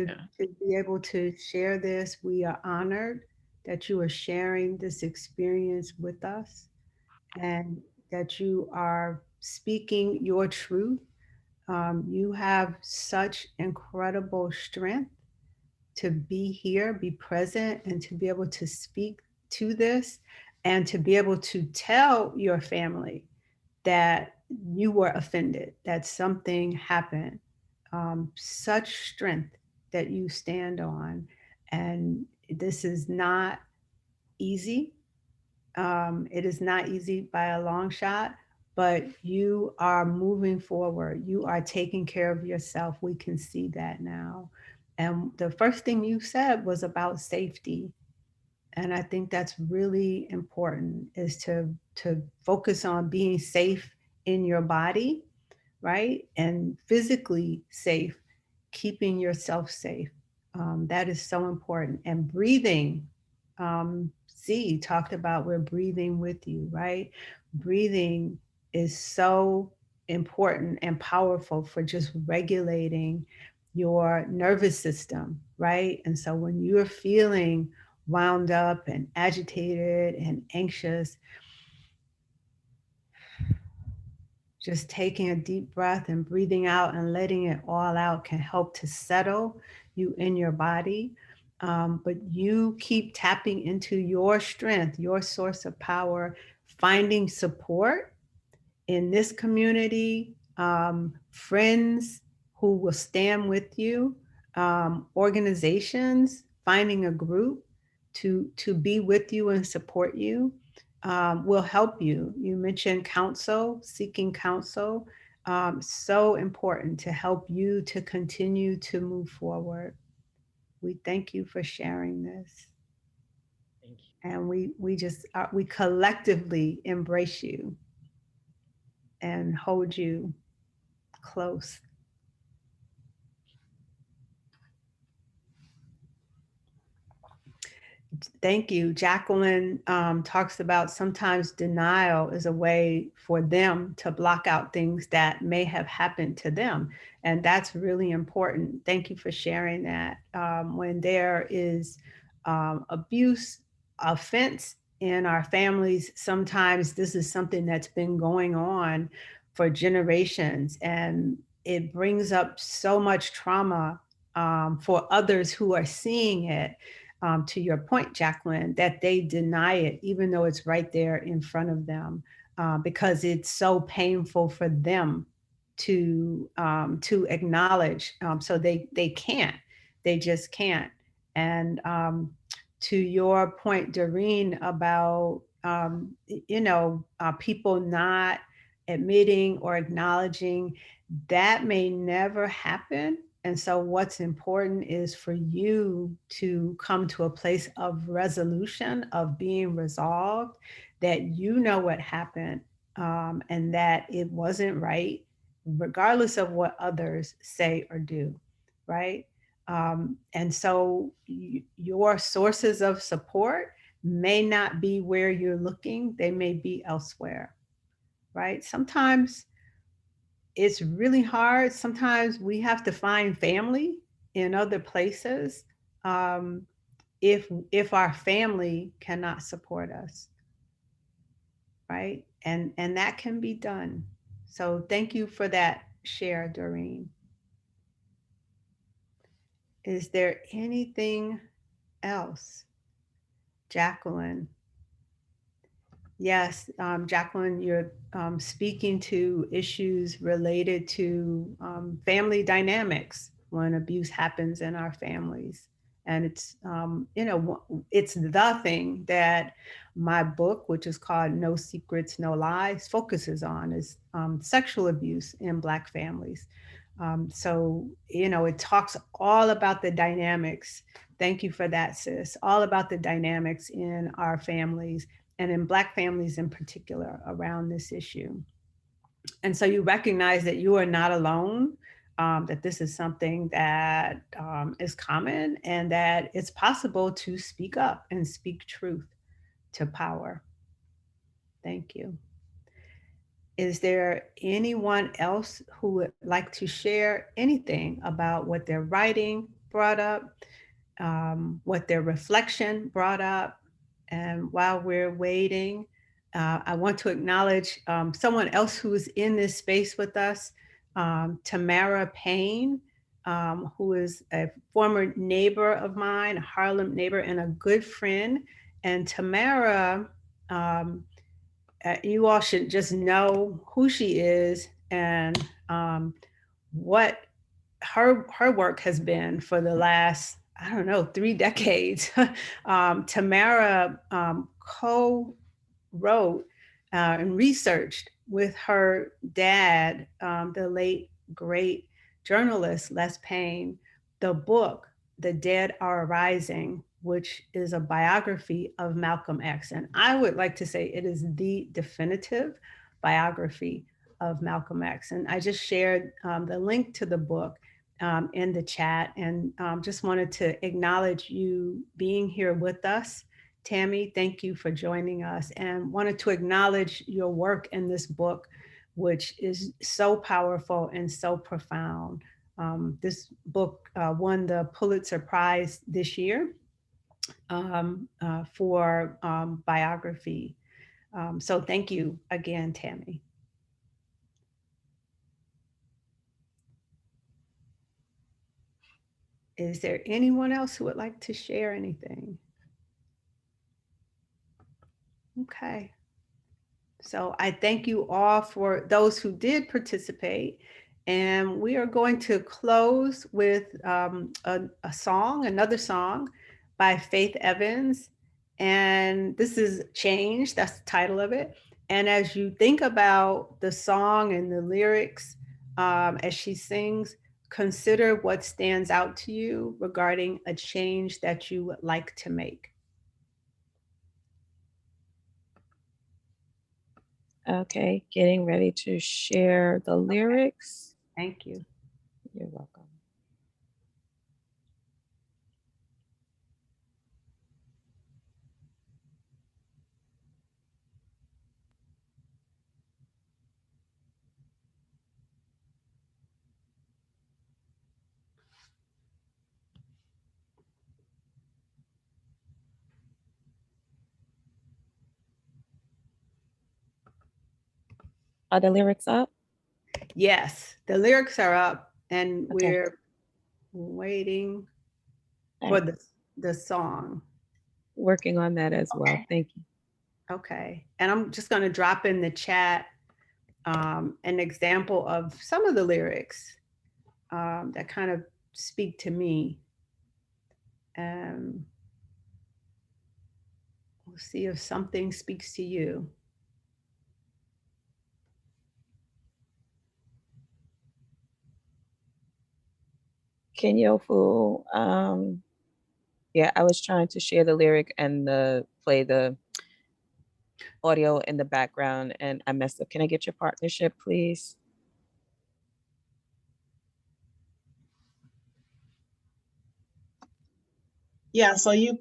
Yeah. to be able to share this. We are honored that you are sharing this experience with us and that you are speaking your truth. You have such incredible strength to be here, be present, and to be able to speak to this and to be able to tell your family that you were offended, that something happened. Such strength that you stand on. And this is not easy. It is not easy by a long shot, but you are moving forward. You are taking care of yourself. We can see that now. And the first thing you said was about safety. And I think that's really important is to focus on being safe in your body, right? And physically safe, keeping yourself safe. That is so important. And breathing. Z talked about we're breathing with you, right? Breathing is so important and powerful for just regulating your nervous system, right? And so when you're feeling wound up and agitated and anxious, just taking a deep breath and breathing out and letting it all out can help to settle you in your body. But you keep tapping into your strength, your source of power, finding support in this community, friends who will stand with you, organizations, finding a group to be with you and support you, will help you. You mentioned counsel, seeking counsel. So important to help you to continue to move forward. We thank you for sharing this. And we just we collectively embrace you and hold you close. Thank you. Jacqueline talks about sometimes denial is a way for them to block out things that may have happened to them. And that's really important. Thank you for sharing that. When there is abuse, offense in our families, sometimes this is something that's been going on for generations, and it brings up so much trauma for others who are seeing it. To your point, Jacqueline, that they deny it, even though it's right there in front of them, because it's so painful for them to acknowledge. So they can't, they just can't. And to your point, Doreen, about people not admitting or acknowledging, that may never happen. And so what's important is for you to come to a place of resolution, of being resolved, that you know what happened, and that it wasn't right, regardless of what others say or do, right? And so your sources of support may not be where you're looking, they may be elsewhere, right? Sometimes it's really hard. Sometimes we have to find family in other places, um, if our family cannot support us, right? And that can be done. So thank you for that share, Doreen. Is there anything else, Jacqueline? Yes, Jacqueline, you're speaking to issues related to family dynamics when abuse happens in our families. And it's, it's the thing that my book, which is called No Secrets, No Lies, focuses on, is sexual abuse in Black families. So, it talks all about the dynamics. Thank you for that, sis. All about the dynamics in our families and in Black families in particular around this issue. And so you recognize that you are not alone, that this is something that is common, and that it's possible to speak up and speak truth to power. Thank you. Is there anyone else who would like to share anything about what their writing brought up, what their reflection brought up? And while we're waiting, I want to acknowledge someone else who's in this space with us, Tamara Payne, who is a former neighbor of mine, a Harlem neighbor and a good friend. And Tamara, you all should just know who she is and what her work has been for the last, I don't know, 3 decades. Tamara co-wrote and researched with her dad, the late great journalist Les Payne, the book The Dead Are Rising, which is a biography of Malcolm X. And I would like to say it is the definitive biography of Malcolm X. And I just shared the link to the book in the chat, and just wanted to acknowledge you being here with us. Tammy, thank you for joining us, and wanted to acknowledge your work in this book, which is so powerful and so profound. This book won the Pulitzer Prize this year for biography. So thank you again, Tammy. Is there anyone else who would like to share anything? Okay. So I thank you all for those who did participate. And we are going to close with another song by Faith Evans. And this is Change, that's the title of it. And as you think about the song and the lyrics as she sings, consider what stands out to you regarding a change that you would like to make. Okay, getting ready to share the lyrics. Thank you. You're welcome. Are the lyrics up? Yes, the lyrics are up, and we're waiting for the song. Working on that as well. Thank you. Okay. And I'm just going to drop in the chat an example of some of the lyrics that kind of speak to me. We'll see if something speaks to you. Kenyofu, yeah, I was trying to share the lyric and play the audio in the background, and I messed up. Can I get your partnership, please? Yeah, so you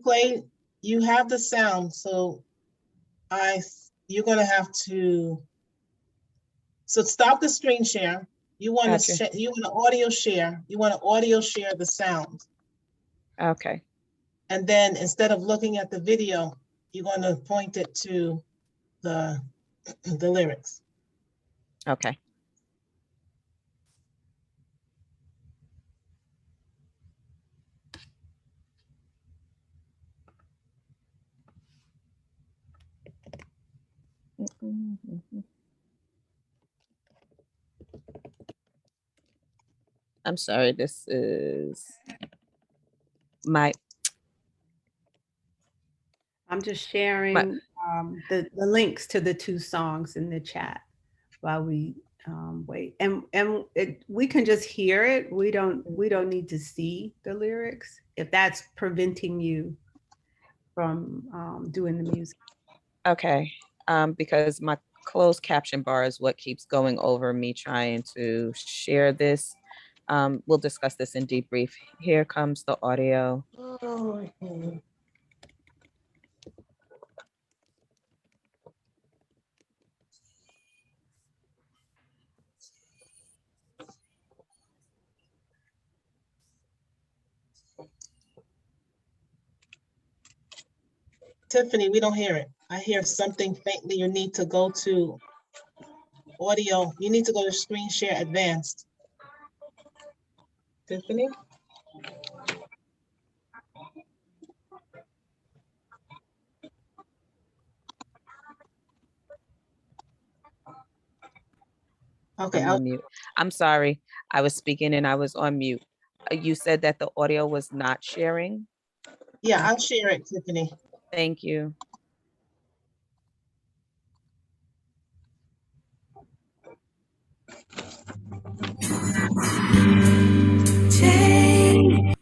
have the sound, so you're gonna have to, so stop the screen share. You want to audio share. You want to audio share the sound. Okay. And then instead of looking at the video, you're going to point it to the lyrics. Okay. I'm sorry, this is I'm just sharing the links to the two songs in the chat while we wait. And we can just hear it. We don't need to see the lyrics if that's preventing you from doing the music. Okay. Because my closed caption bar is what keeps going over me trying to share this. We'll discuss this in debrief. Here comes the audio. Tiffany, we don't hear it. I hear something faintly. You need to go to audio. You need to go to screen share advanced. Tiffany? Okay. I'm on mute. I'm sorry. I was speaking and I was on mute. You said that the audio was not sharing? Yeah, I'll share it, Tiffany. Thank you. Change.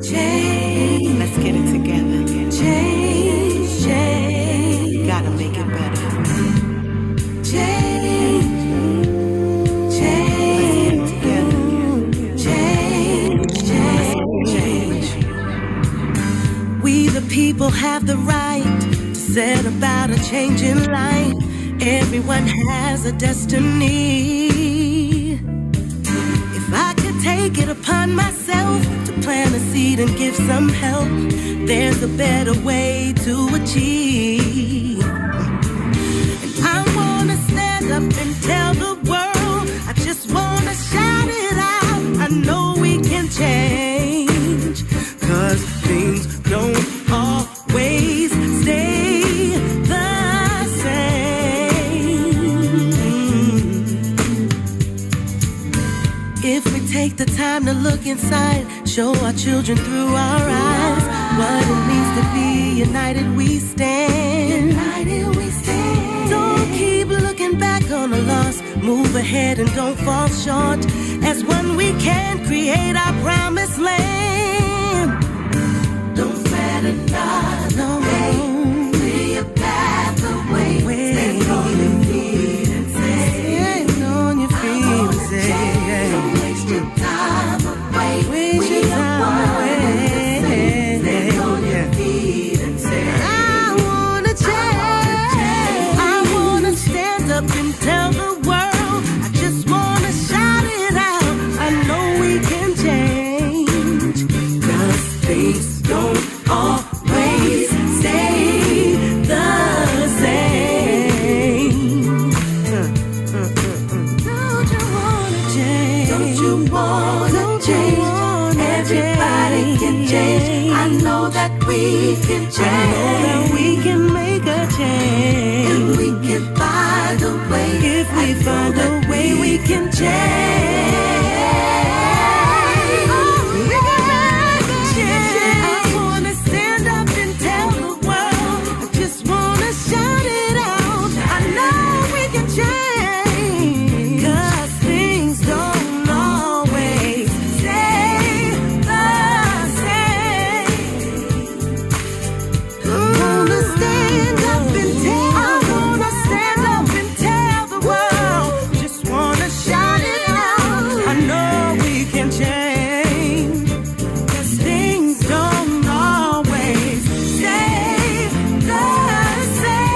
Change. Let's get it together. Change. Change. Gotta make it better. Change. Change. Let's get it together. Change. Change. We the people have the right to set about a change in life. Everyone has a destiny. If I could take it upon myself to plant a seed and give some help, there's a better way to achieve. And I wanna stand up and tell the world, I just wanna shout it out. I know we the time to look inside, show our children through our eyes what it means to be united we stand. United we stand. Don't keep looking back on the loss, move ahead and don't fall short. As one we can create our promised land. Don't fret another way, clear your path away. Stand on your feet and say, stand on your feet and say, don't waste your time away. Waste your time away. Stand on your feet and say, I wanna change. I wanna stand up and tell the world. I just wanna shout it out. I know we can change. 'Cause things don't always stay the same. Don't you wanna change? Don't you wanna change? Everybody can change. I know that we can change. I know that we can make a change. If we can find a way. If we find a way, we can change. I wanna stand up and tell the world. I just wanna shout it out. I know we can change. 'Cause things don't always stay the same. I wanna stand up and tell. I wanna stand up and tell the world. Just wanna shout it out. I know we can change. 'Cause things don't always stay the same.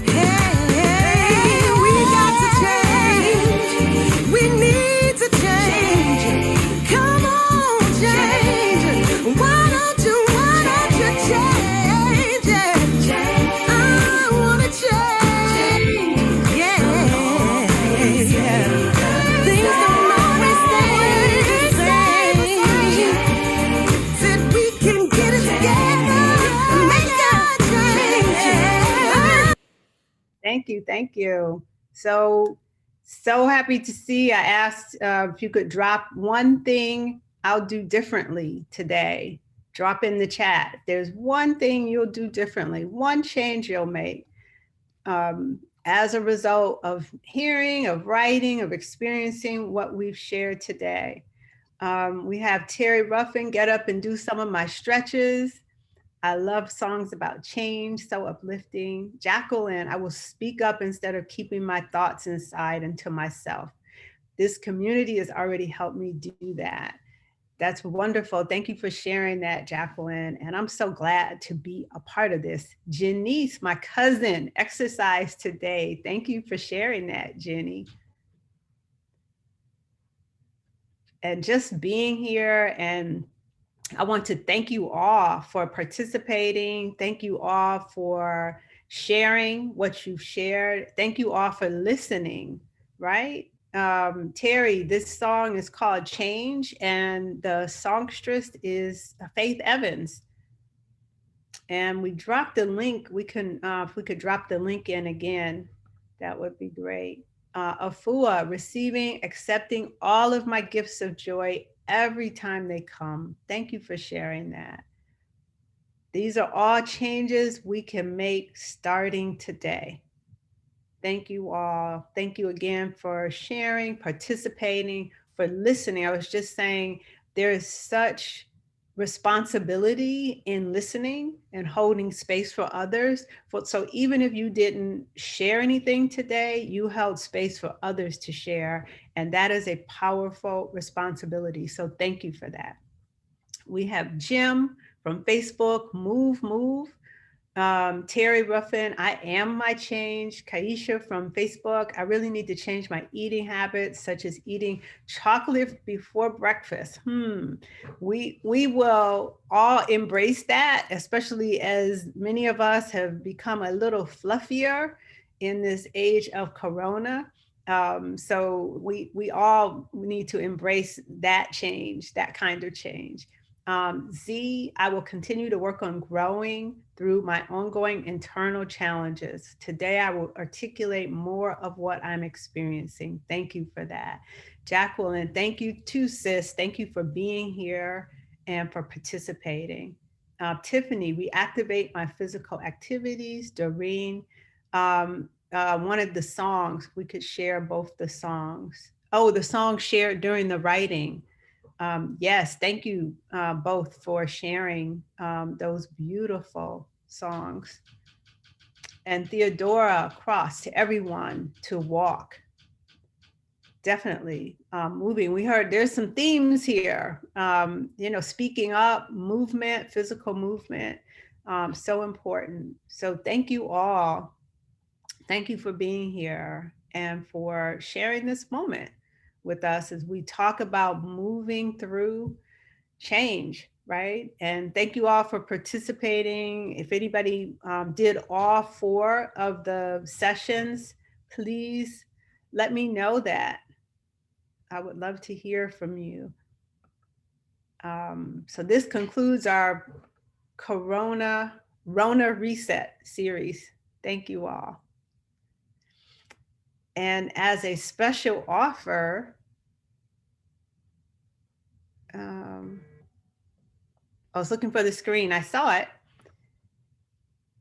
Hey, we got to change. We need to change. Come on, change. Why don't you change it? I wanna change. Yeah. Things don't always stay the same. Said we can get it together and make a change. Thank you. Thank you. So happy to see. I asked if you could drop one thing I'll do differently today. Drop in the chat. If there's one thing you'll do differently, one change you'll make as a result of hearing, of writing, of experiencing what we've shared today. We have Terry Ruffin, get up and do some of my stretches. I love songs about change, so uplifting. Jacqueline, I will speak up instead of keeping my thoughts inside and to myself. This community has already helped me do that. That's wonderful. Thank you for sharing that, Jacqueline. And I'm so glad to be a part of this. Janice, my cousin, exercised today. Thank you for sharing that, Jenny. And just being here, and I want to thank you all for participating. Thank you all for sharing what you've shared. Thank you all for listening, right? Terry, this song is called Change, and the songstress is Faith Evans. And we dropped the link. We can, if we could drop the link in again, that would be great. Afua, receiving, accepting all of my gifts of joy every time they come. Thank you for sharing that. These are all changes we can make starting today. Thank you all. Thank you again for sharing, participating, for listening. I was just saying there is such responsibility in listening and holding space for others. So even if you didn't share anything today, you held space for others to share. And that is a powerful responsibility. So thank you for that. We have Jim from Facebook, Move. Terry Ruffin, I am my change. Kaisha from Facebook, I really need to change my eating habits, such as eating chocolate before breakfast. We will all embrace that, especially as many of us have become a little fluffier in this age of Corona. So we all need to embrace that change, that kind of change. Z, I will continue to work on growing through my ongoing internal challenges. Today, I will articulate more of what I'm experiencing. Thank you for that. Jacqueline, thank you too, sis. Thank you for being here and for participating. Tiffany, reactivate my physical activities. Doreen, one of the songs, we could share both the songs. Oh, the song shared during the writing. Yes, thank you both for sharing those beautiful songs. And Theodora Cross, to everyone to walk. Definitely moving. We heard there's some themes here, speaking up, movement, physical movement, so important. So thank you all. Thank you for being here and for sharing this moment with us as we talk about moving through change, right? And thank you all for participating. If anybody did all 4 of the sessions, please let me know that. I would love to hear from you. So this concludes our Rona Reset series. Thank you all. And as a special offer, I was looking for the screen. I saw it.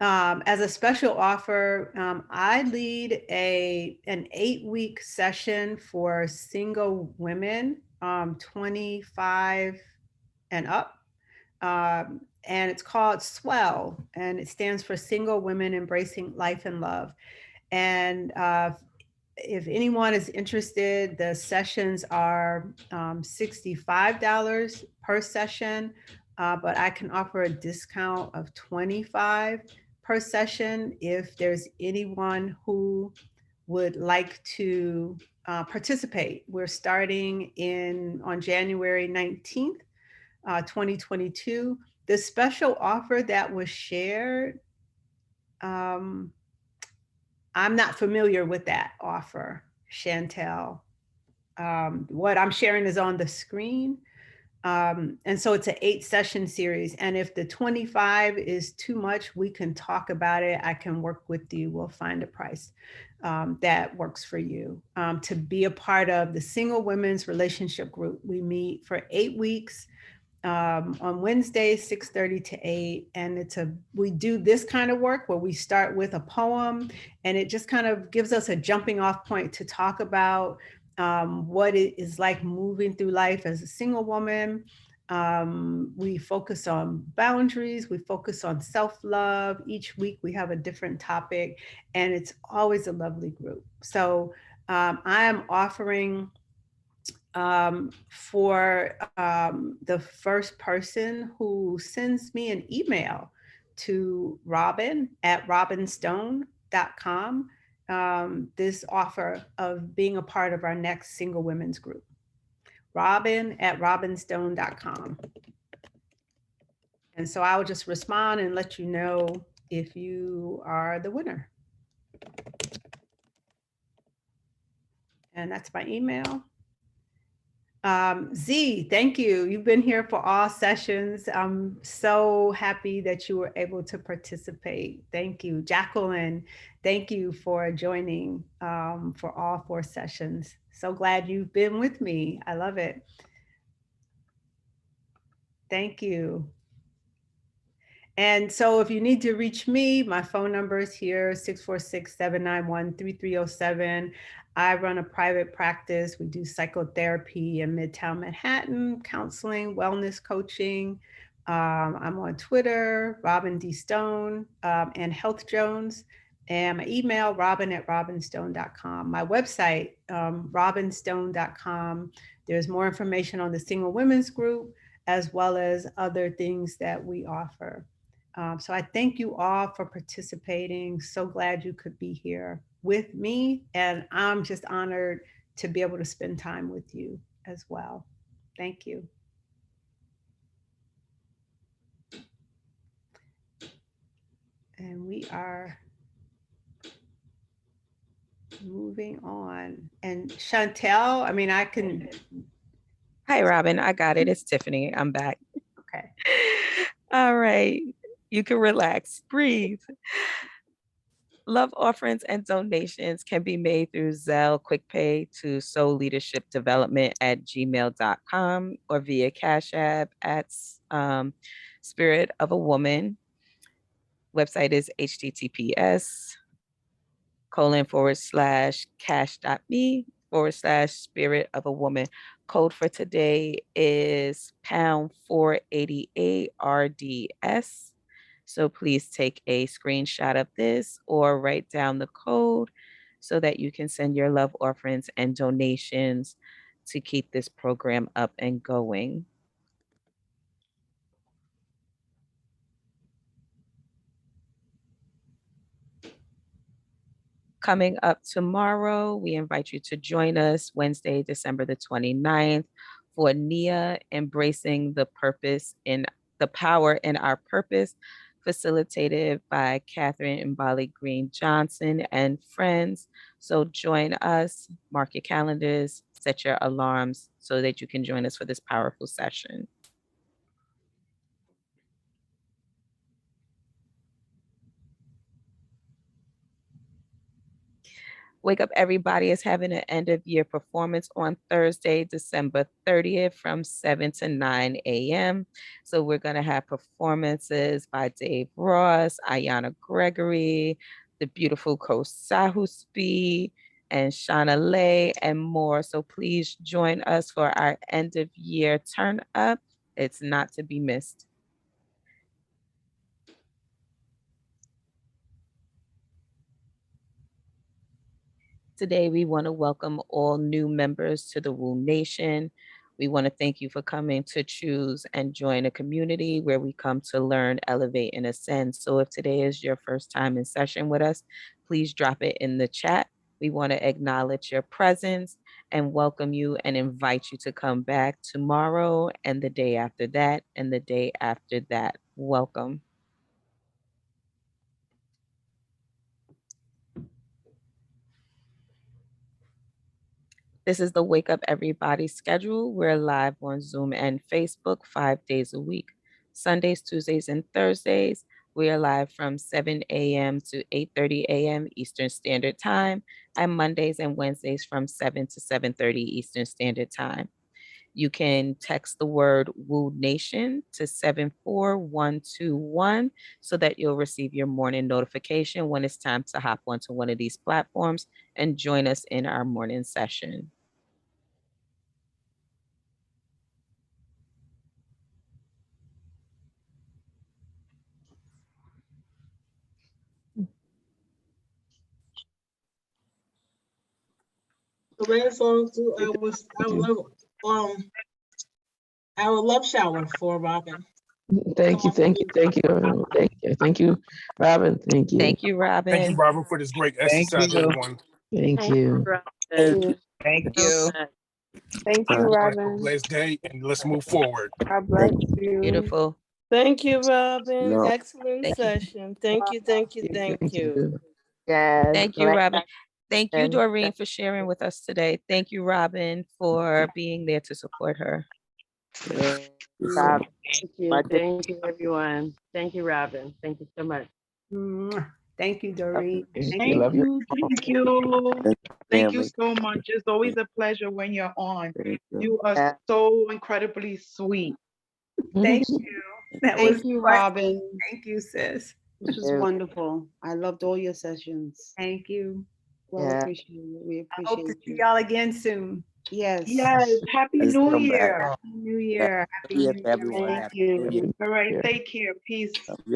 As a special offer, I lead an 8-week session for single women, 25 and up. And it's called SWELL, and it stands for Single Women Embracing Life and Love. And if anyone is interested, the sessions are $65 per session, but I can offer a discount of $25 per session if there's anyone who would like to participate. We're starting on January 19th, 2022. The special offer that was shared, I'm not familiar with that offer, Chantel. What I'm sharing is on the screen. And so it's an 8-session series. And if the 25 is too much, we can talk about it. I can work with you. We'll find a price that works for you. To be a part of the Single Women's Relationship Group, we meet for 8 weeks. On Wednesdays, 6:30 to 8. And we do this kind of work where we start with a poem, and it just kind of gives us a jumping off point to talk about what it is like moving through life as a single woman. We focus on boundaries, we focus on self-love. Each week we have a different topic, and it's always a lovely group. So I am offering for the first person who sends me an email to robin@robinstone.com, this offer of being a part of our next Single Women's Group. robin@robinstone.com. And so I'll just respond and let you know if you are the winner. And that's my email. Z, thank you. You've been here for all sessions. I'm so happy that you were able to participate. Thank you. Jacqueline, thank you for joining for all 4 sessions. So glad you've been with me. I love it. Thank you. And so if you need to reach me, my phone number is here, 646-791-3307. I run a private practice. We do psychotherapy in Midtown Manhattan, counseling, wellness coaching. I'm on Twitter, Robin D. Stone, and Health Jones. And my email, robin@robinstone.com. My website, robinstone.com. There's more information on the Single Women's Group, as well as other things that we offer. So I thank you all for participating. So glad you could be here with me. And I'm just honored to be able to spend time with you as well. Thank you. And we are moving on. And Chantel, I mean, I can. Hi, Robin. I got it. It's Tiffany. I'm back. Okay. All right. You can relax, breathe. Love offerings and donations can be made through Zelle QuickPay to Soul Leadership Development at gmail.com or via Cash App at Spirit of a Woman. Website is https://cash.me/spirit of a woman. Code for today is pound 488 RDS. So please take a screenshot of this or write down the code so that you can send your love offerings and donations to keep this program up and going. Coming up tomorrow, we invite you to join us Wednesday, December the 29th for NIA Embracing the Purpose in the Power in Our Purpose, facilitated by Catherine Mbali Green Johnson and friends. So join us, mark your calendars, set your alarms so that you can join us for this powerful session. Wake Up Everybody is having an end of year performance on Thursday, December 30th from 7 to 9 a.m. So we're going to have performances by Dave Ross, Ayana Gregory, the beautiful Kosahu Speed, and Shauna Lay, and more. So please join us for our end of year turn up. It's not to be missed. Today, we want to welcome all new members to the Woo Nation. We want to thank you for coming to choose and join a community where we come to learn, elevate, and ascend. So if today is your first time in session with us, please drop it in the chat. We want to acknowledge your presence and welcome you and invite you to come back tomorrow and the day after that and the day after that. Welcome. This is the Wake Up Everybody schedule. We're live on Zoom and Facebook 5 days a week. Sundays, Tuesdays, and Thursdays, we are live from 7 a.m. to 8:30 a.m. Eastern Standard Time, and Mondays and Wednesdays from 7 to 7:30 Eastern Standard Time. You can text the word Woo Nation to 74121 so that you'll receive your morning notification when it's time to hop onto one of these platforms and join us in our morning session. So our love shower for Robin. Thank you, Robin. Thank you, Robin. Thank you. Thank you, Robin. Thank you, Robin, for this great exercise, everyone. Thank you. Thank you. Thank you. Thank you, Have a Robin. blessed day, and let's move forward. God bless you. Beautiful. Thank you, Robin. No. Excellent session. Thank you. Thank you. Yes. Thank you, Robin. Thank you, Doreen, for sharing with us today. Thank you, Robin, for being there to support her. Thank you. Thank you, everyone. Thank you, Robin. Thank you so much. Thank you, Doreen. Thank you. Love you. Thank you. Thank you so much. It's always a pleasure when you're on. You are so incredibly sweet. Thank you. Thank you, Robin. Thank you, sis. This was wonderful. I loved all your sessions. Thank you. Well appreciated. We I hope to appreciate see you. y'all again soon. Yes. Yes. Happy New Year. Happy New Year. Happy New Year. Thank you. All right. Take care. Peace.